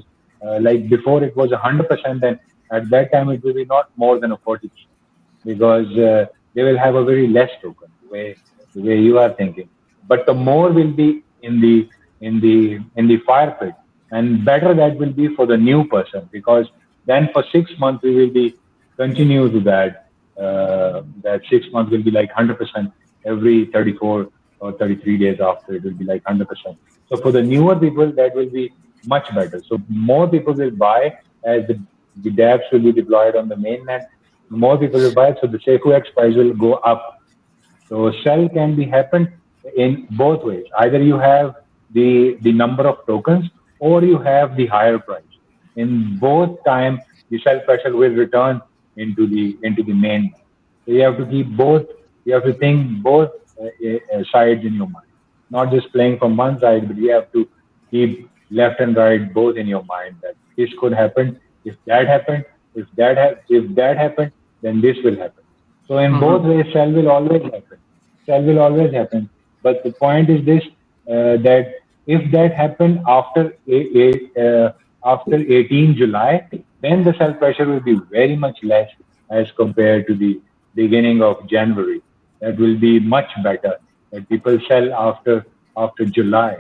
Speaker 6: like before it was 100%. Then at that time it will be not more than a 40%, because they will have a very less token the way you are thinking. But the more will be in the fire pit, and better that will be for the new person, because then for 6 months we will be continue to that 6 months will be like 100%. Every 34 or 33 days after, it will be like 100%. So for the newer people, that will be much better. So more people will buy as the dApps will be deployed on the mainnet. More people will buy, so the Safuu X price will go up. So sell can be happened in both ways. Either you have the number of tokens, or you have the higher price. In both time, the sell pressure will return into the main. So you have to keep both. You have to think both sides in your mind, not just playing from one side, but you have to keep left and right both in your mind, that this could happen if that happened. If that happened, then this will happen. So in both ways, sell will always happen. Sell will always happen. But the point is this: that if that happened after 18 July, then the sell pressure will be very much less as compared to the beginning of January. That will be much better. That people sell after July,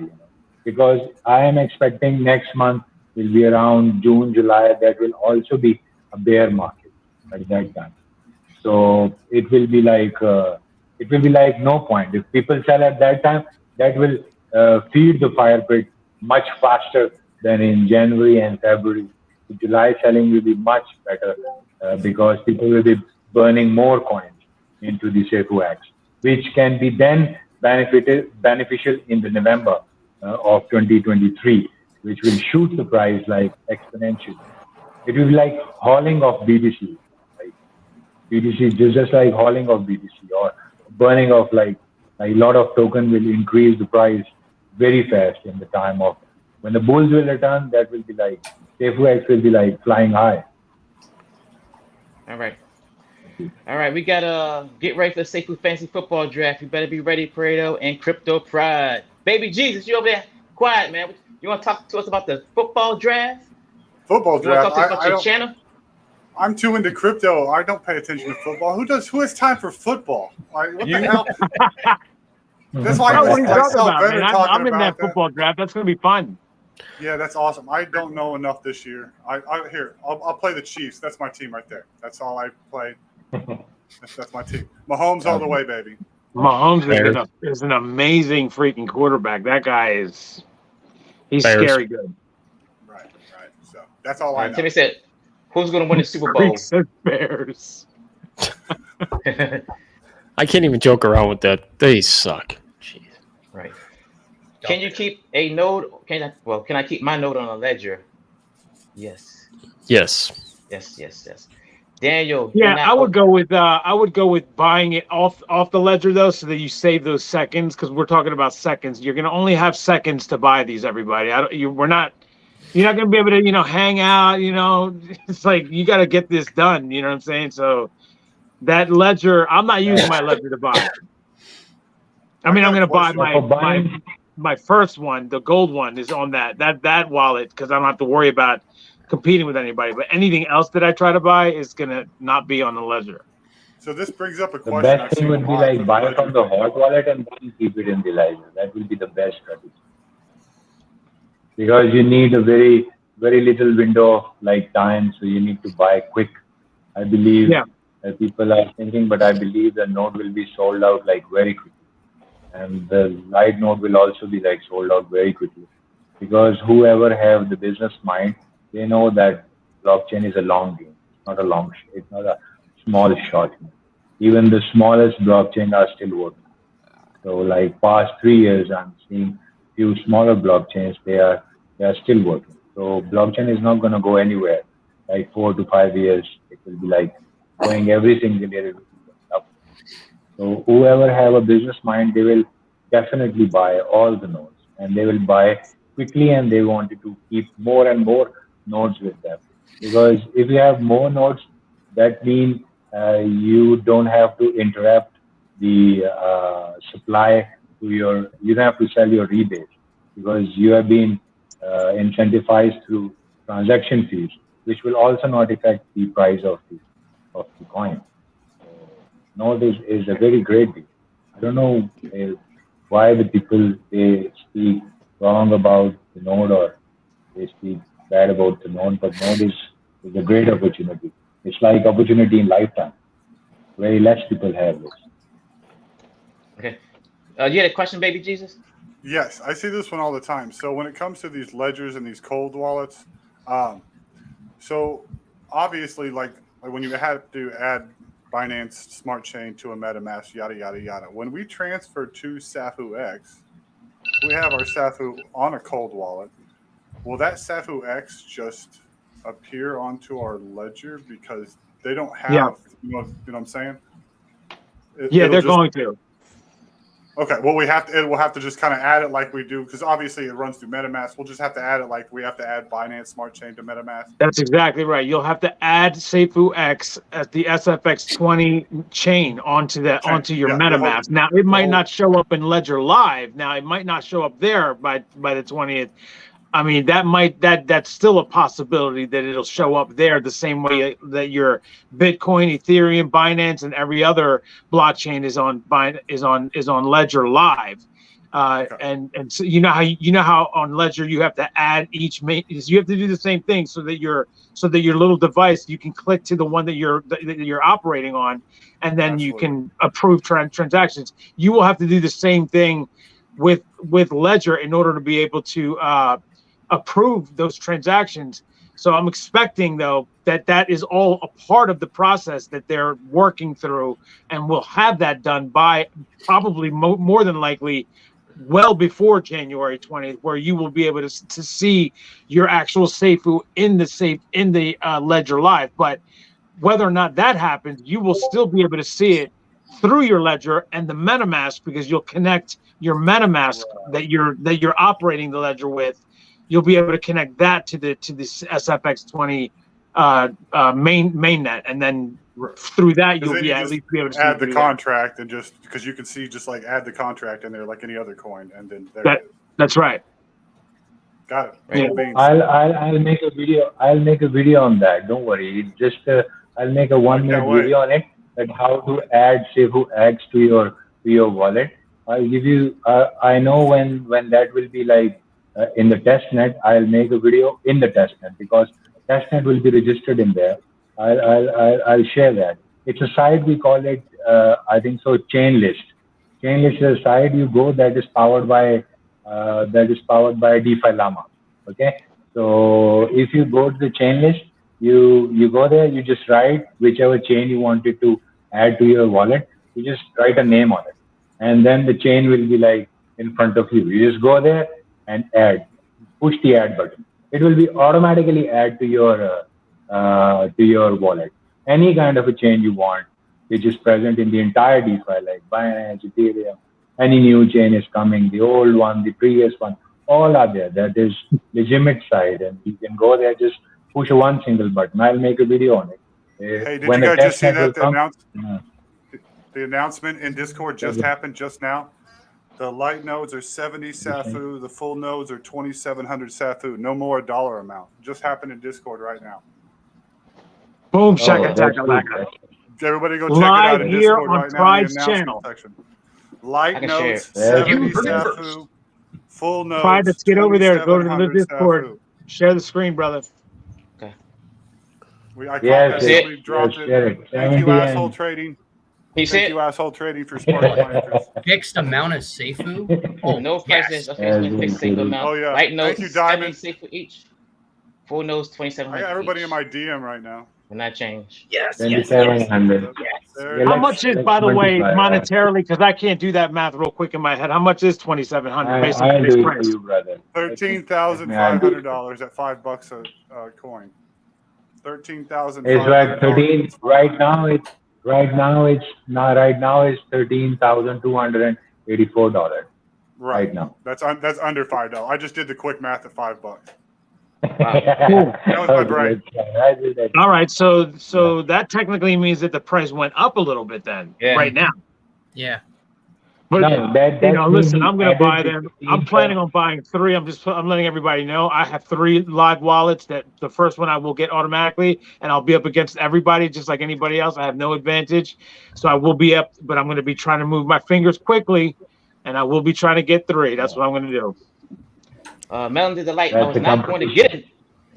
Speaker 6: because I am expecting next month will be around June, July. That will also be a bear market at that time. So it will be like no point. If people sell at that time, that will feed the fire pit much faster than in January and February. July selling will be much better because people will be burning more coins into the Safuu X, which can be then beneficial in the November of 2023, which will shoot the price like exponentially. It will be like hauling of BTC. Like BTC, just like hauling of BTC, or burning of like a lot of token will increase the price very fast in the time of when the bulls will return. That will be like Safuu X will be like flying high.
Speaker 1: All right. We gotta get ready for the Safuu Fantasy Football Draft. You better be ready, Pareto and Crypto Pride. Baby Jesus, you over there quiet, man. You want to talk to us about the football draft?
Speaker 8: Football draft.
Speaker 1: You want to talk to us about your channel?
Speaker 8: I'm too into crypto. I don't pay attention to football. Who has time for football? Like, what the hell? That's why
Speaker 2: Bro, what are you
Speaker 8: I
Speaker 2: talking
Speaker 8: saw
Speaker 2: about,
Speaker 8: Better
Speaker 2: man?
Speaker 8: talking
Speaker 2: I'm in that
Speaker 8: about
Speaker 2: football draft. That's going to be fun.
Speaker 8: Yeah, that's awesome. I don't know enough this year. I'll play the Chiefs. That's my team right there. That's all I play. That's my team. Mahomes all the way, baby.
Speaker 2: Mahomes is an amazing freaking quarterback. That guy he's
Speaker 3: Bears.
Speaker 2: scary good.
Speaker 8: Right. So that's all I know.
Speaker 1: Timmy said, "Who's going to win the Super Bowl?"
Speaker 2: Greek said Bears.
Speaker 3: I can't even joke around with that. They suck. Jeez.
Speaker 1: Right. Can you keep a node? Can I keep my node on a ledger? Yes. Daniel.
Speaker 2: Yeah, I would go with buying it off the ledger though, so that you save those seconds, because we're talking about seconds. You're gonna only have seconds to buy these, everybody. You're not gonna be able to hang out. It's like you got to get this done. You know what I'm saying? So that ledger, I'm not using my ledger to buy. I mean, I'm gonna buy my first one, the gold one, is on that wallet, because I don't have to worry about competing with anybody. But anything else that I try to buy is gonna not be on the ledger.
Speaker 8: So this brings up a
Speaker 6: The
Speaker 8: question.
Speaker 6: best thing would be like buy it on the hot wallet and then keep it in the ledger. That will be the best strategy, because you need a very little window of like time, so you need to buy quick. I believe that people are thinking, but I believe the node will be sold out like very quickly, and the light node will also be like sold out very quickly, because whoever have the business mind, they know that blockchain is a long game. It's not a small shot. Even the smallest blockchain are still working. So like past 3 years, I'm seeing few smaller blockchains, they are still working. So blockchain is not going to go anywhere. Like 4 to 5 years, it will be like going every single year. It will be going up. So whoever have a business mind, they will definitely buy all the nodes, and they will buy quickly, and they wanted to keep more and more nodes with them. Because if you have more nodes, that means you don't have to interrupt the supply to you don't have to sell your rebate, because you have been incentivized through transaction fees, which will also not affect the price of the coin. So node is a very great deal. I don't know why the people, they speak wrong about the node, or they speak bad about the node, but node is a great opportunity. It's like opportunity in lifetime. Very less people have this.
Speaker 1: Okay. You had a question, baby Jesus?
Speaker 8: Yes, I see this one all the time. So when it comes to these ledgers and these cold wallets, so obviously, like when you have to add Binance Smart Chain to a MetaMask, yada yada yada. When we transfer to Safuu X, we have our Safuu on a cold wallet. Will that Safuu X just appear onto our ledger, because they don't have, you know what I'm saying?
Speaker 2: They're going to.
Speaker 8: Okay, well, we'll have to just kind of add it like we do, because obviously it runs through MetaMask. We'll just have to add it like we have to add Binance Smart Chain to MetaMask.
Speaker 2: That's exactly right. You'll have to add Safuu X as the SFX20 chain onto your MetaMask. Now, it might not show up in Ledger Live. Now, it might not show up there by the 20th. I mean, that's still a possibility that it'll show up there the same way that your Bitcoin, Ethereum, Binance, and every other blockchain is on Ledger Live. And so you know how on Ledger you have to add you have to do the same thing so that your little device, you can click to the one that you're operating on, and then you can approve transactions. You will have to do the same thing with Ledger in order to be able to approve those transactions. So I'm expecting, though, that is all a part of the process that they're working through, and we'll have that done by probably more than likely well before January 20th, where you will be able to see your actual Safuu in the Ledger Live. But whether or not that happens, you will still be able to see it through your Ledger and the MetaMask, because you'll connect your MetaMask that you're operating the Ledger with. You'll be able to connect that to the SFX20 mainnet, and then through that you'll be at least be able to
Speaker 8: add the contract, and just because you can see, just like add the contract in there like any other coin, and then it is.
Speaker 2: That's right.
Speaker 8: Got it.
Speaker 2: Yeah.
Speaker 6: I'll make a video. I'll make a video on that. Don't worry. Just I'll make a 1-minute video on it, like how to add Safuu X to your wallet, I'll give you. I know when that will be like in the test net. I'll make a video in the test net because test net will be registered in there. I'll share that. It's a site we call it. I think so. Chain list. Chain list is a site you go that is powered by DeFi Llama. Okay. So if you go to the chain list, you go there. You just write whichever chain you wanted to add to your wallet. You just write a name on it, and then the chain will be like in front of you. You just go there and add. Push the add button. It will be automatically add to your wallet. Any kind of a chain you want, which is present in the entire DeFi, like Binance, Ethereum. Any new chain is coming. The old one, the previous one, all are there. That is legitimate side, and you can go there. Just push one single button. I'll make a video on it.
Speaker 8: Hey, did you guys just see that the announcement in Discord just happened just now? The light nodes are 70 Safuu. The full nodes are 2,700 Safuu. No more dollar amount. Just happened in Discord right now.
Speaker 2: Boom, shaka, taka, laka.
Speaker 8: Everybody go check it out in Discord right now in the announcement
Speaker 2: channel.
Speaker 8: section. Light nodes, 70 Safuu. Full nodes,
Speaker 2: Pride, let's get over there. Go to the Discord.
Speaker 8: Safuu.
Speaker 2: Share the screen, brother.
Speaker 1: Okay.
Speaker 8: We dropped it. Thank you, Asshole Trading. Thank you, Asshole Trading, for sparking my interest.
Speaker 4: Fixed amount of Safuu?
Speaker 1: Oh, no prices. Okay, fixed single amount.
Speaker 8: Oh, yeah.
Speaker 1: Light nodes,
Speaker 8: Thank you, Diamond.
Speaker 1: 70 Safuu each. Full nodes, 2,700.
Speaker 8: I got everybody
Speaker 1: each.
Speaker 8: in my DM right now.
Speaker 1: Will not change.
Speaker 4: Yes.
Speaker 6: 2,700.
Speaker 2: How much is, by the way, monetarily? Because I can't do that math real quick in my head. How much is 2,700 based on today's price?
Speaker 6: You, brother.
Speaker 8: $13,500 at $5 a coin. 13,000.
Speaker 6: It's like 13. Right now it's $13,284. Right now.
Speaker 8: That's under $5. I just did the quick math at $5.
Speaker 1: Wow.
Speaker 8: That was my brain.
Speaker 2: All right, so that technically means that the price went up a little bit then, right now.
Speaker 4: Yeah.
Speaker 2: But listen, I'm going to buy
Speaker 6: added
Speaker 2: them. I'm planning on buying 3. I'm letting everybody know I have 3 live wallets. That the first one I will get automatically, and I'll be up against everybody just like anybody else. I have no advantage, so I will be up. But I'm going to be trying to move my fingers quickly, and I will be trying to get 3. That's what I'm going to do.
Speaker 1: Melanie Delight, I was not going to get it.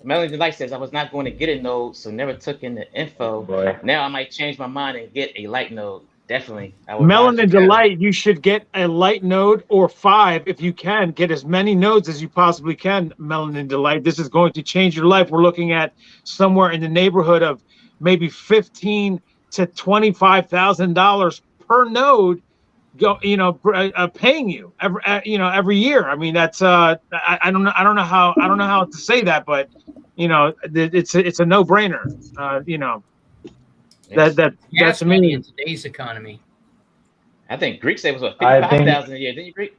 Speaker 1: Melanie Delight says I was not going to get a node, so never took in the info.
Speaker 6: Boy.
Speaker 1: Now I might change my mind and get a light node. Definitely.
Speaker 2: Melanin Delight, you should get a light node or 5 if you can. Get as many nodes as you possibly can, Melanin Delight. This is going to change your life. We're looking at somewhere in the neighborhood of maybe $15,000 to $25,000 per node. Paying you every year. I mean, that's I don't know how to say that, but it's a no-brainer. That's
Speaker 4: money in today's economy.
Speaker 1: I think Greek said it was 55,000 a year. Didn't you, Greek?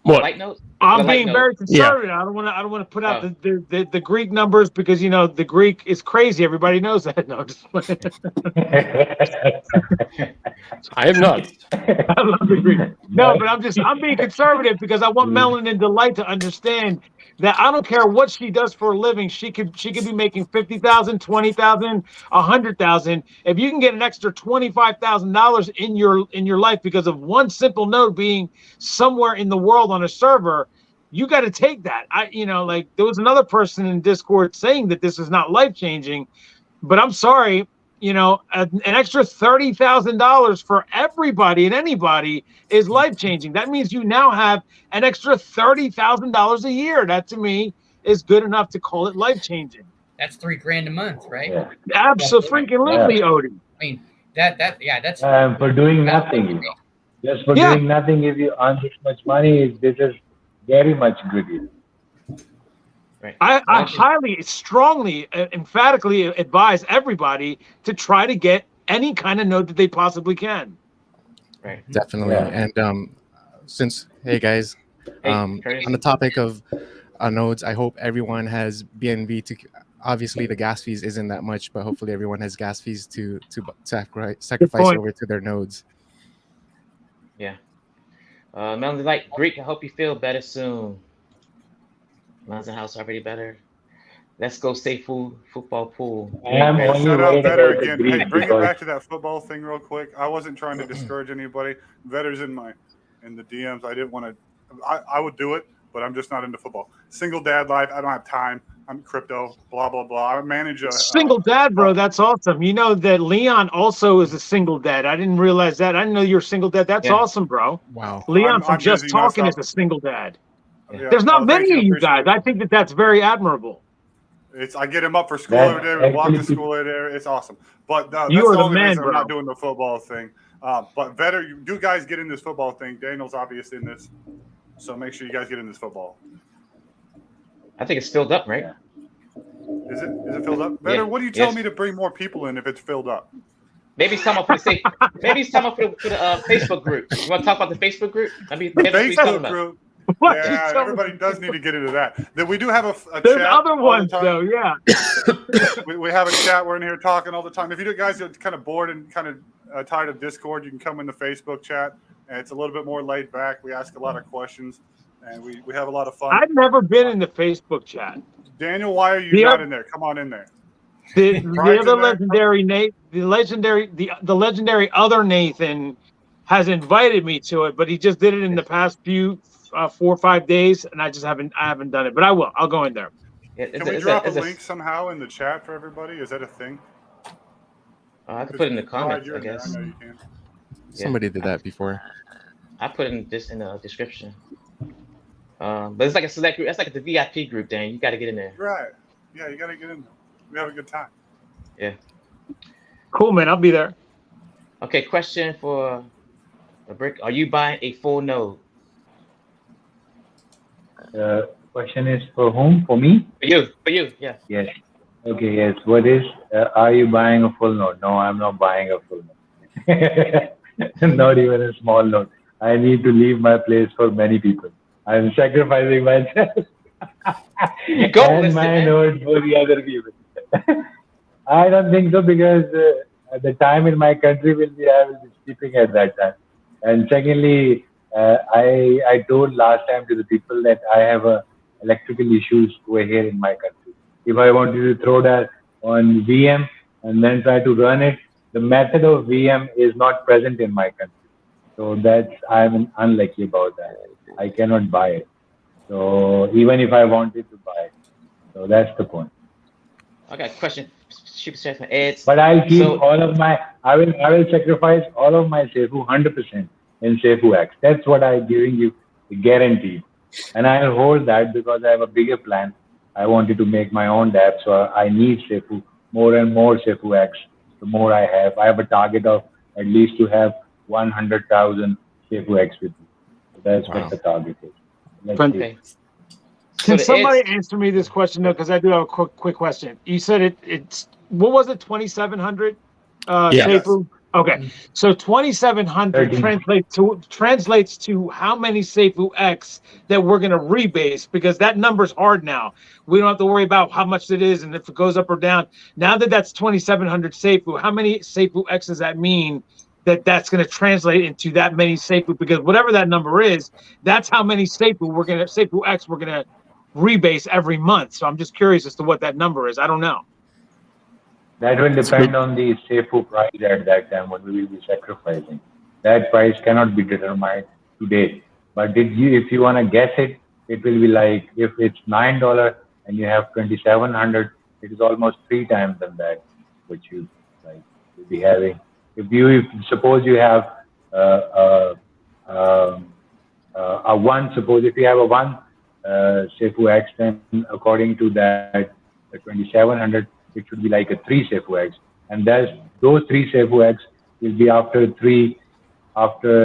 Speaker 3: What?
Speaker 1: Light notes?
Speaker 2: I'm being very conservative. Yeah. I don't want to put out the Greek numbers because the Greek is crazy. Everybody knows that. No, just
Speaker 3: I am not.
Speaker 2: I love the Greek. No, but I'm being conservative because I want Melanin Delight to understand that I don't care what she does for a living. She could be making $50,000, $20,000, $100,000. If you can get an extra $25,000 in your life because of one simple node being somewhere in the world on a server, you got to take that. There was another person in Discord saying that this is not life changing, but I'm sorry. An extra $30,000 for everybody and anybody is life changing. That means you now have an extra $30,000 a year. That to me is good enough to call it life changing.
Speaker 4: That's $3,000 a month, right?
Speaker 6: Yeah.
Speaker 2: Absolutely, Odie.
Speaker 4: I mean that's
Speaker 6: for doing nothing. Just for doing nothing, if you earn this much money, this is very much good.
Speaker 1: Right.
Speaker 2: I highly, strongly, emphatically advise everybody to try to get any kind of node that they possibly can.
Speaker 1: Right.
Speaker 9: Definitely.
Speaker 6: Yeah.
Speaker 9: And since, hey guys, on the topic of nodes, I hope everyone has BNB to. Obviously, the gas fees isn't that much, but hopefully everyone has gas fees to sacrifice over to their nodes.
Speaker 1: Yeah. Melanie Light, Greek, I hope you feel better soon. Mel's house already better. Let's go Safuu football pool.
Speaker 8: Shout out Vetter again. Hey, bring it back to that football thing real quick. I wasn't trying to discourage anybody. Vetter's in my in the DMs. I didn't want to. I would do it, but I'm just not into football. Single dad life. I don't have time. I'm crypto. Blah blah blah. I manage a
Speaker 2: single dad, bro. That's awesome. You know that Leon also is a single dad. I didn't realize that. I didn't know you were a single dad. That's awesome, bro.
Speaker 9: Wow.
Speaker 2: Leon from Just Talking is a single dad.
Speaker 8: Yeah.
Speaker 2: There's not many of you guys.
Speaker 8: It.
Speaker 2: I think that's very admirable.
Speaker 8: I get him up for school every day. We walk to school every day. It's awesome. But that's the only reason I'm not doing the football thing. But better, you guys get in this football thing. Daniel's obviously in this, so make sure you guys get in this football.
Speaker 1: I think it's filled up, right?
Speaker 8: Yeah. Is it filled up? Better. What do you tell me to bring more people in if it's filled up?
Speaker 1: Maybe someone for the Facebook group. You want to talk about the Facebook group?
Speaker 8: The Facebook group. Yeah, everybody does need to get into that. Then we do have a
Speaker 2: There's
Speaker 8: chat.
Speaker 2: other ones though, yeah.
Speaker 8: we have a chat. We're in here talking all the time. If you guys are kind of bored and kind of tired of Discord, you can come in the Facebook chat. And it's a little bit more laid back. We ask a lot of questions, and we have a lot of fun.
Speaker 2: I've never been in the Facebook chat.
Speaker 8: Daniel, why are you not in there? Come on in there.
Speaker 2: The other legendary Nate, the legendary other Nathan has invited me to it, but he just did it in the past few 4 or 5 days, and I haven't done it, but I will. I'll go in there.
Speaker 8: Can we drop a link somehow in the chat for everybody? Is that a thing?
Speaker 1: I could put it in the comments, I guess.
Speaker 8: I know you can.
Speaker 9: Somebody did that before.
Speaker 1: I put it in the description. But it's like a select group. That's like the VIP group, Dan. You got to get in there.
Speaker 8: Right. Yeah, you got to get in there. We have a good time.
Speaker 1: Yeah.
Speaker 2: Cool, man. I'll be there.
Speaker 1: Okay, question for a brick. Are you buying a full node?
Speaker 6: Question is for whom? For me?
Speaker 1: For you, yeah.
Speaker 6: Yes. Okay, yes. What is, are you buying a full node? No, I'm not buying a full node. Not even a small node. I need to leave my place for many people. I'm sacrificing myself and my node for the other people. I don't think so, because the time in my country I will be sleeping at that time. And secondly, I told last time to the people that I have electrical issues over here in my country. If I wanted to throw that on VM and then try to run it, the method of VM is not present in my country. So I'm unlucky about that. I cannot buy it. So even if I wanted to buy it, so that's the point.
Speaker 1: I got a question. From Ed.
Speaker 6: But I'll keep all of my. I will sacrifice all of my Safuu 100% in Safuu X. That's what I'm giving you, guaranteed. And I'll hold that because I have a bigger plan. I wanted to make my own dApp, so I need Safuu, more and more Safuu X. The more I have a target of at least to have 100,000 Safuu X with me. So that's what the target is.
Speaker 1: Okay.
Speaker 2: Can somebody answer me this question though? Because I do have a quick question. You said it's what was it? 2,700 Safuu. Okay, so 2,700 translates to how many Safuu X that we're going to rebase, because that number's hard now. We don't have to worry about how much it is and if it goes up or down. Now that that's 2,700 Safuu, how many Safuu X does that mean that's going to translate into that many Safuu? Because whatever that number is, that's how many Safuu X we're going to rebase every month. So I'm just curious as to what that number is. I don't know.
Speaker 6: That will depend on the Safuu price at that time, what we will be sacrificing. That price cannot be determined today. But if you want to guess it, it will be like, if it's $9 and you have 2,700, it is almost 3 times than that, which you will be having. If suppose you have a one, suppose if you have a one Safuu X, then according to that, the 2,700, it should be like a 3 Safuu X, and those 3 Safuu X will be after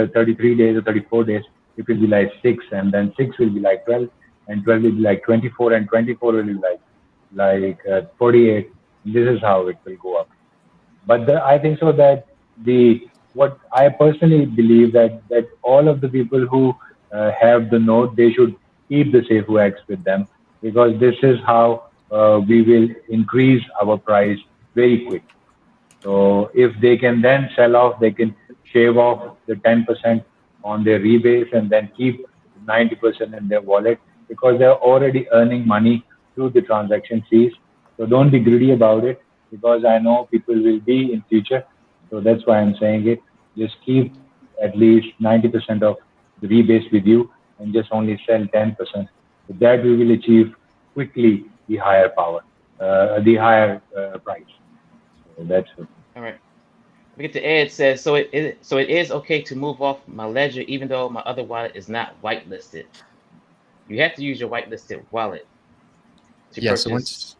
Speaker 6: 33 days or 34 days, it will be like 6, and then 6 will be like 12, and 12 will be like 24, and 24 will be like 48. This is how it will go up. But I think so that what I personally believe that all of the people who have the node, they should keep the Safuu X with them, because this is how we will increase our price very quick. So if they can then sell off, they can shave off the 10% on their rebase and then keep 90% in their wallet, because they're already earning money through the transaction fees. So don't be greedy about it, because I know people will be in future. So that's why I'm saying it. Just keep at least 90% of rebase with you and just only sell 10%. With that, we will achieve quickly the higher power, the higher price. So that's it.
Speaker 1: All right. We get to Ed says, so it is okay to move off my ledger even though my other wallet is not whitelisted. You have to use your whitelisted wallet to
Speaker 9: Yeah,
Speaker 1: purchase.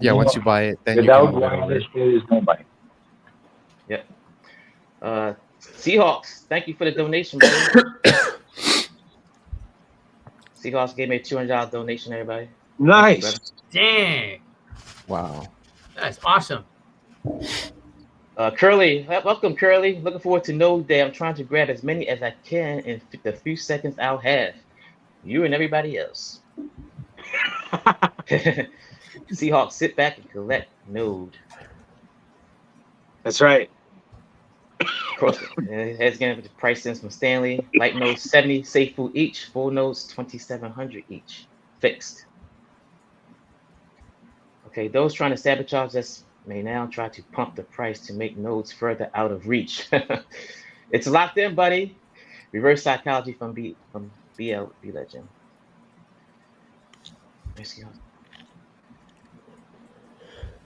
Speaker 9: Once you buy it, then
Speaker 6: without
Speaker 9: you can move it over.
Speaker 6: whitelist, there is no buy.
Speaker 1: Yep. Seahawks, thank you for the donation, buddy. Seahawks gave me a $200 donation, everybody.
Speaker 2: Nice.
Speaker 4: Dang.
Speaker 9: Wow.
Speaker 4: That's awesome.
Speaker 1: Curly, welcome, Curly. Looking forward to Node Day. I'm trying to grab as many as I can in the few seconds I'll have. You and everybody else. Seahawks, sit back and collect Node.
Speaker 2: That's right.
Speaker 1: Heads again with the pricing from Stanley. Light nodes 70 Safuu each. Full nodes 2,700 each. Fixed. Okay, those trying to sabotage us may now try to pump the price to make nodes further out of reach. It's locked in, buddy. Reverse psychology from B Legend.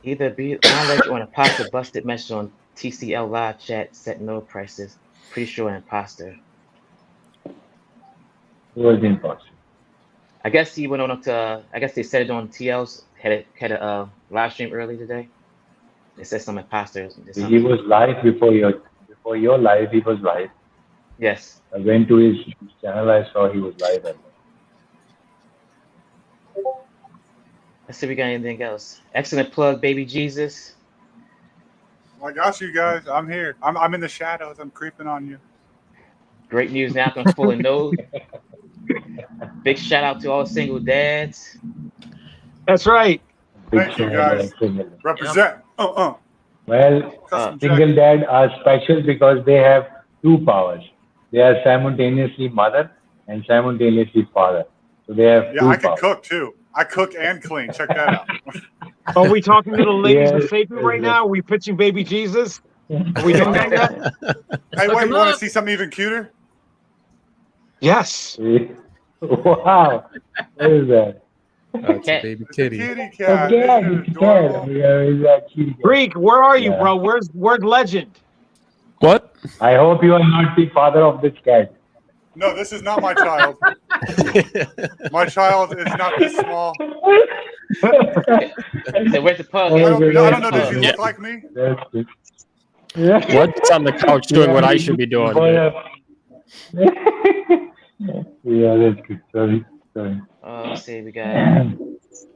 Speaker 1: Either B Legend or an imposter busted message on TCL live chat set node prices. Pretty sure an imposter.
Speaker 6: Who was the imposter?
Speaker 1: I guess he went on up to. I guess they said it on TL's had a live stream early today. They said some imposters.
Speaker 6: He was live before your live. He was live.
Speaker 1: Yes.
Speaker 6: I went to his channel. I saw he was live.
Speaker 1: Let's see if we got anything else. Excellent plug, baby Jesus.
Speaker 8: I got you guys. I'm here. I'm in the shadows. I'm creeping on you.
Speaker 1: Great news now comes full of node. Big shout out to all single dads.
Speaker 2: That's right.
Speaker 8: Thank you guys. Represent.
Speaker 6: Well, single dad are special because they have two powers. They are simultaneously mother and simultaneously father. So they have two
Speaker 8: I can
Speaker 6: powers.
Speaker 8: cook too. I cook and clean. Check that out.
Speaker 2: Are we talking to the ladies of
Speaker 6: Yes,
Speaker 2: Safuu right now? Are we pitching baby Jesus? Are we doing that yet?
Speaker 8: Hey, wait, you want to see something even cuter?
Speaker 2: Yes.
Speaker 6: Wow. What is that?
Speaker 9: It's a baby kitty.
Speaker 8: Kitty cat.
Speaker 6: Again,
Speaker 8: This is adorable.
Speaker 2: Greek, where are you, bro? Where's Legend?
Speaker 3: What?
Speaker 6: I hope you are not the father of this cat.
Speaker 8: No, this is not my child. My child is not this small.
Speaker 1: So where's the pug?
Speaker 8: I don't know. Does he look like me?
Speaker 3: What's on the couch doing what I should be doing?
Speaker 6: Yeah, that's good. Sorry.
Speaker 1: Let's see, we got.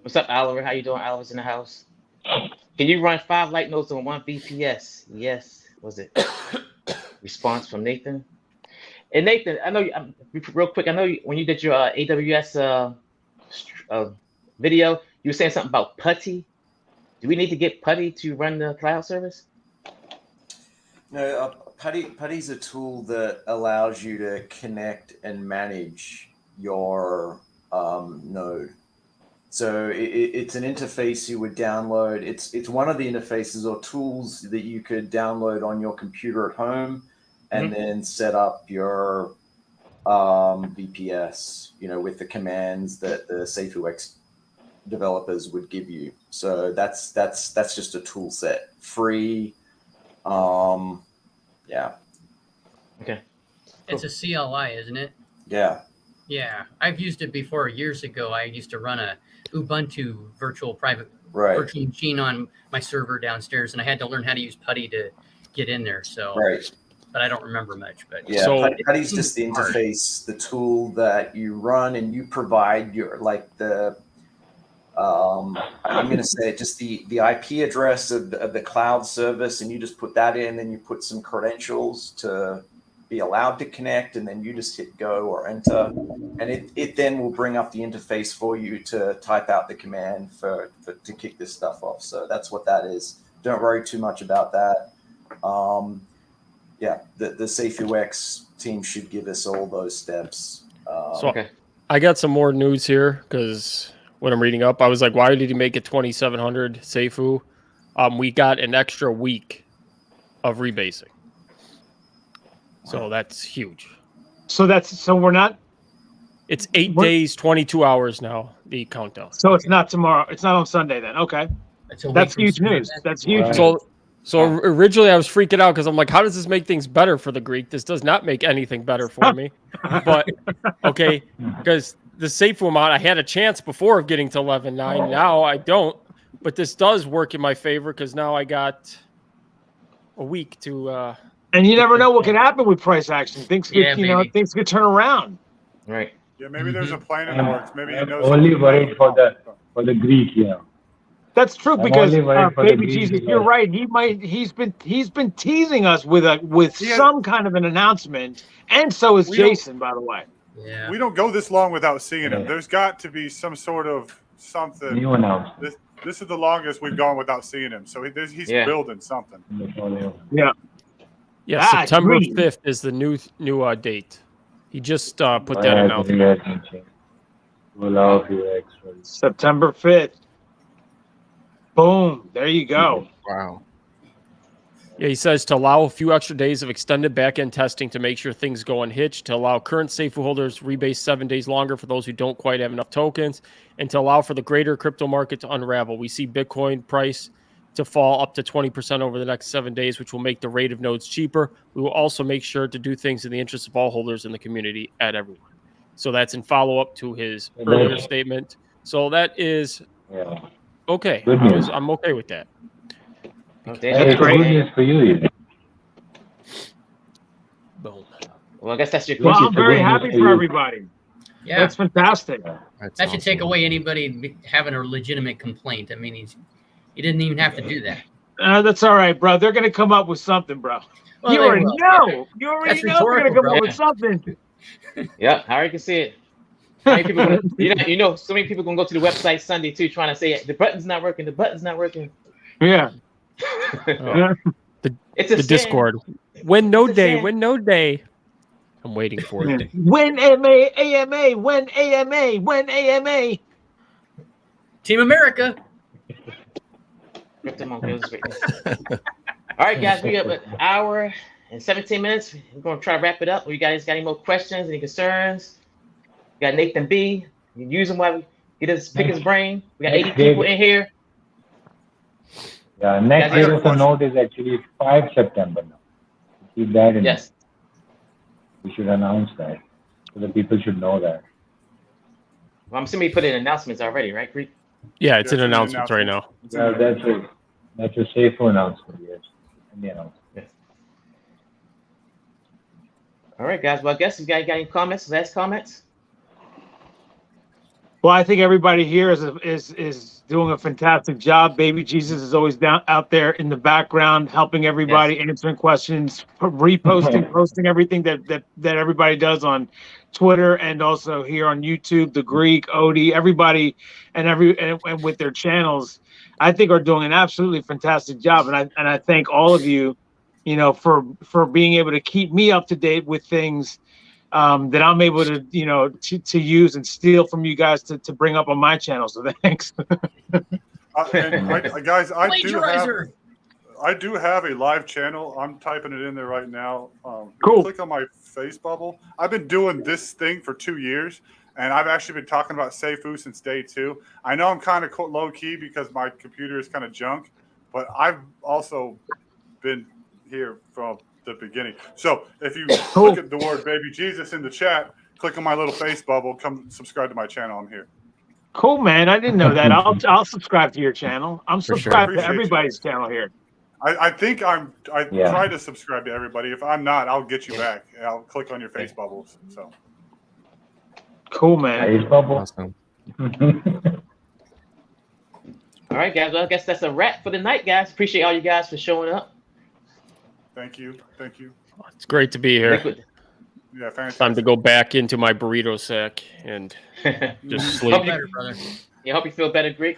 Speaker 1: What's up, Oliver? How you doing? Oliver's in the house. Can you run 5 light nodes on 1 BPS? Yes. Was it? Response from Nathan. And Nathan, I know you, real quick. I know you, when you did your AWS video, you were saying something about putty. Do we need to get putty to run the cloud service?
Speaker 5: No, Putty's a tool that allows you to connect and manage your node. So it's an interface you would download. It's one of the interfaces or tools that you could download on your computer at home and then set up your VPS, with the commands that the Safuux developers would give you. So that's just a tool set, free. Yeah.
Speaker 1: Okay.
Speaker 4: It's a CLI, isn't it?
Speaker 5: Yeah.
Speaker 4: Yeah, I've used it before. Years ago, I used to run a Ubuntu virtual machine on my server downstairs, and I had to learn how to use Putty to get in there. So, but I don't remember much. But
Speaker 5: yeah, so Putty's just the interface, the tool that you run, and you provide your I'm going to say just the IP address of the cloud service, and you just put that in, and you put some credentials to be allowed to connect, and then you just hit go or enter, and it then will bring up the interface for you to type out the command to kick this stuff off. So that's what that is. Don't worry too much about that. The Safuux team should give us all those steps.
Speaker 3: I got some more news here because when I'm reading up, I was like, why did he make it 2,700 Safuu? We got an extra week of rebasing. So that's huge.
Speaker 2: So we're not.
Speaker 3: It's 8 days, 22 hours now. The countdown.
Speaker 2: So it's not tomorrow. It's not on Sunday then. Okay, that's huge news. That's huge.
Speaker 3: Right. So originally I was freaking out because I'm like, how does this make things better for the Greek? This does not make anything better for me. But okay, because the Safuu amount, I had a chance before of getting to 11.9. Now I don't. But this does work in my favor because now I got a week to.
Speaker 2: And you never know what could happen with price action. Things could, things could turn around.
Speaker 1: Right.
Speaker 8: Yeah, maybe there's a plan in the works. Maybe he knows.
Speaker 6: Only worried for the Greek,
Speaker 2: That's true because Baby Jesus, you're right. He's been teasing us with some kind of an announcement, and so is Jason, by the way.
Speaker 8: Yeah. We don't go this long without seeing him. There's got to be some sort of something.
Speaker 6: New announcement.
Speaker 8: This is the longest we've gone without seeing him. So he's building something.
Speaker 2: Yeah.
Speaker 3: Yeah. September 5th is the new date. He just put that announcement.
Speaker 2: September 5th. Boom. There you go.
Speaker 3: Wow. Yeah, he says to allow a few extra days of extended back-end testing to make sure things go unhitched, to allow current Safuu holders rebase 7 days longer for those who don't quite have enough tokens, and to allow for the greater crypto market to unravel. We see Bitcoin price to fall up to 20% over the next 7 days, which will make the rate of nodes cheaper. We will also make sure to do things in the interest of all holders in the community at everyone. So that's in follow-up to his earlier statement. So that is okay. I'm okay with that.
Speaker 6: It's good news for you.
Speaker 3: Boom.
Speaker 1: Well, I guess that's your
Speaker 2: question. Well, I'm very happy for everybody.
Speaker 4: Yeah.
Speaker 2: That's fantastic.
Speaker 4: That should take away anybody having a legitimate complaint. I mean, he didn't even have to do that.
Speaker 2: That's all right, bro. They're going to come up with something, bro.
Speaker 4: Well,
Speaker 2: you already know. You already know they're going to come up with something.
Speaker 1: Yeah, I already can see it. How many people gonna, so many people going to go to the website Sunday, too, trying to say, the button's not working, the button's not working.
Speaker 2: Yeah.
Speaker 1: It's a
Speaker 3: Discord. When node day. I'm waiting for it.
Speaker 2: When AMA, when AMA.
Speaker 4: Team America.
Speaker 1: All right, guys, we have an hour and 17 minutes. We're going to try to wrap it up. You guys got any more questions, any concerns? We got Nathan B. You can use him while we get his pick his brain. We got 80 people in here.
Speaker 6: Yeah, next date of the node is actually 5 September now. Keep that in mind. We should announce that. So the people should know that.
Speaker 1: Well, I'm assuming you put in announcements already, right, Greek?
Speaker 3: Yeah, it's an announcement right now.
Speaker 6: Yeah, that's a Safuu announcement, yes. In the announcement.
Speaker 1: Yes. All right, guys. Well, I guess you guys got any comments, last comments?
Speaker 2: Well, I think everybody here is doing a fantastic job. Baby Jesus is always out there in the background, helping everybody, answering questions, reposting, posting everything that everybody does on Twitter and also here on YouTube. The Greek, Odie, everybody, and with their channels, I think are doing an absolutely fantastic job. And I thank all of you, for being able to keep me up to date with things. That I'm able to, to use and steal from you guys to bring up on my channel. So thanks.
Speaker 8: Guys, I do have a live channel. I'm typing it in there right now.
Speaker 2: Cool.
Speaker 8: Click on my face bubble. I've been doing this thing for 2 years, and I've actually been talking about Safuu since day 2. I know I'm kind of low key because my computer is kind of junk, but I've also been here from the beginning. So if you look at the word Baby Jesus in the chat, click on my little face bubble, come subscribe to my channel. I'm here.
Speaker 2: Cool, man. I didn't know that. I'll subscribe to your channel. I'm subscribed to everybody's channel here.
Speaker 8: I think I try to subscribe to everybody. If I'm not, I'll get you back. I'll click on your face bubbles. So
Speaker 2: cool, man.
Speaker 6: Face bubble.
Speaker 9: Awesome.
Speaker 1: All right, guys. Well, I guess that's a wrap for the night, guys. Appreciate all you guys for showing up.
Speaker 8: Thank you.
Speaker 3: It's great to be here.
Speaker 8: Yeah, fantastic.
Speaker 3: Time to go back into my burrito sack and just sleep.
Speaker 1: Hope you feel better, Greek.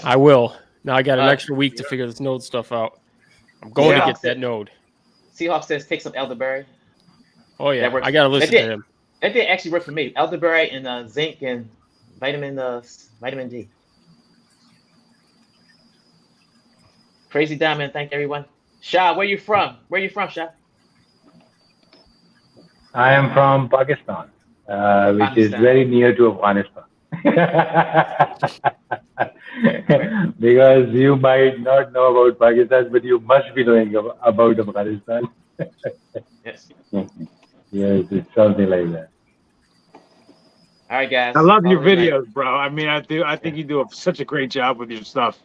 Speaker 3: I will. Now I got an extra week to figure this node stuff out. I'm going to get that node.
Speaker 1: Seahawk says take some elderberry.
Speaker 3: Oh yeah, I got to listen to him.
Speaker 1: That did actually work for me. Elderberry and zinc and vitamin D. Crazy Diamond, thank everyone. Sha, where you from? Sha?
Speaker 6: I am from Pakistan, which is very near to Afghanistan. Because you might not know about Pakistan, but you must be knowing about Afghanistan.
Speaker 1: Yes.
Speaker 6: Yes, it's something like that.
Speaker 1: All right, guys.
Speaker 2: I love your
Speaker 1: Call it a night.
Speaker 2: videos, bro. I mean, I do. I think you do such a great job with your stuff.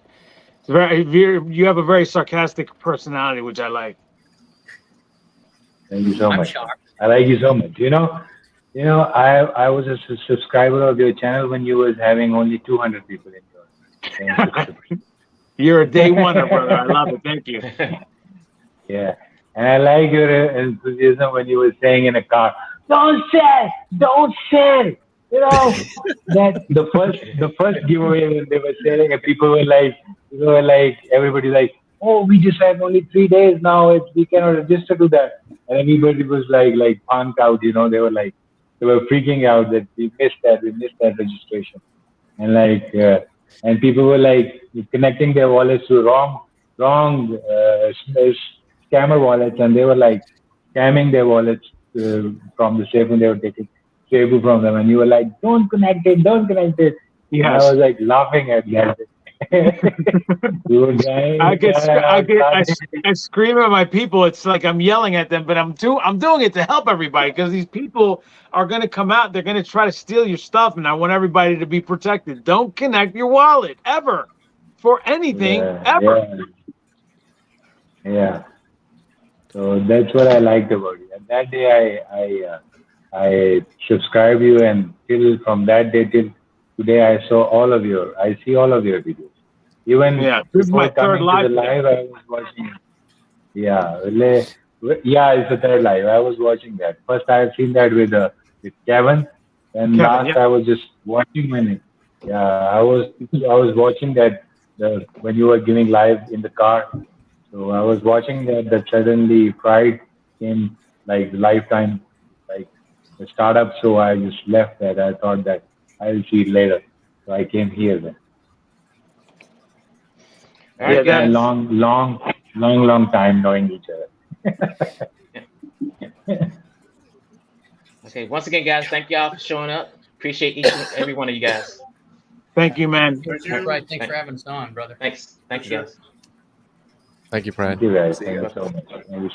Speaker 2: It's you have a very sarcastic personality, which I like.
Speaker 6: Thank you so
Speaker 4: I'm
Speaker 6: much.
Speaker 4: shocked.
Speaker 6: I like you so much. I was a subscriber of your channel when you was having only 200 people in your subscription.
Speaker 2: You're a day oneer, brother. I love it. Thank you.
Speaker 6: Yeah, and I like your enthusiasm when you were saying in a car, "Don't share, don't share." You know that the first giveaway when they were saying, and people were like, everybody like, "Oh, we just have only 3 days now. We cannot register to that." And everybody was like punked out. They were freaking out that we missed that registration, and and people were like connecting their wallets to wrong scammer wallets, and they were like scamming their wallets from the Safuu, and they were taking Safuu from them, and you were like, don't connect it,
Speaker 2: Yes.
Speaker 6: and I was like laughing at that. We were dying,
Speaker 2: I scream at my people. It's like I'm yelling at them, but I'm doing it to help everybody, because these people are going to come out. They're going to try to steal your stuff, and I want everybody to be protected. Don't connect your wallet ever for anything ever.
Speaker 6: Yeah. So that's what I liked about you. And that day, I subscribed you, and from that day till today, I see all of your videos. Even
Speaker 2: this is my
Speaker 6: before
Speaker 2: third
Speaker 6: coming to the
Speaker 2: live.
Speaker 6: live, I was watching. Yeah, it's the third live. I was watching that. First, I have seen that with Kevin, and last I was just watching when I was watching that when you were giving live in the car. So I was watching that suddenly Pride came like lifetime, like the startup. So I just left that. I thought that I'll see it later. So I came here then.
Speaker 1: All right, guys.
Speaker 6: Long time knowing each other.
Speaker 1: Okay. Once again, guys, thank y'all for showing up. Appreciate each and every one of you guys.
Speaker 2: Thank you, man.
Speaker 4: Right. Thanks for having us on, brother.
Speaker 1: Thanks. Thank you, guys.
Speaker 9: Thank you, Brad.
Speaker 6: Thank you guys. Thank you so much.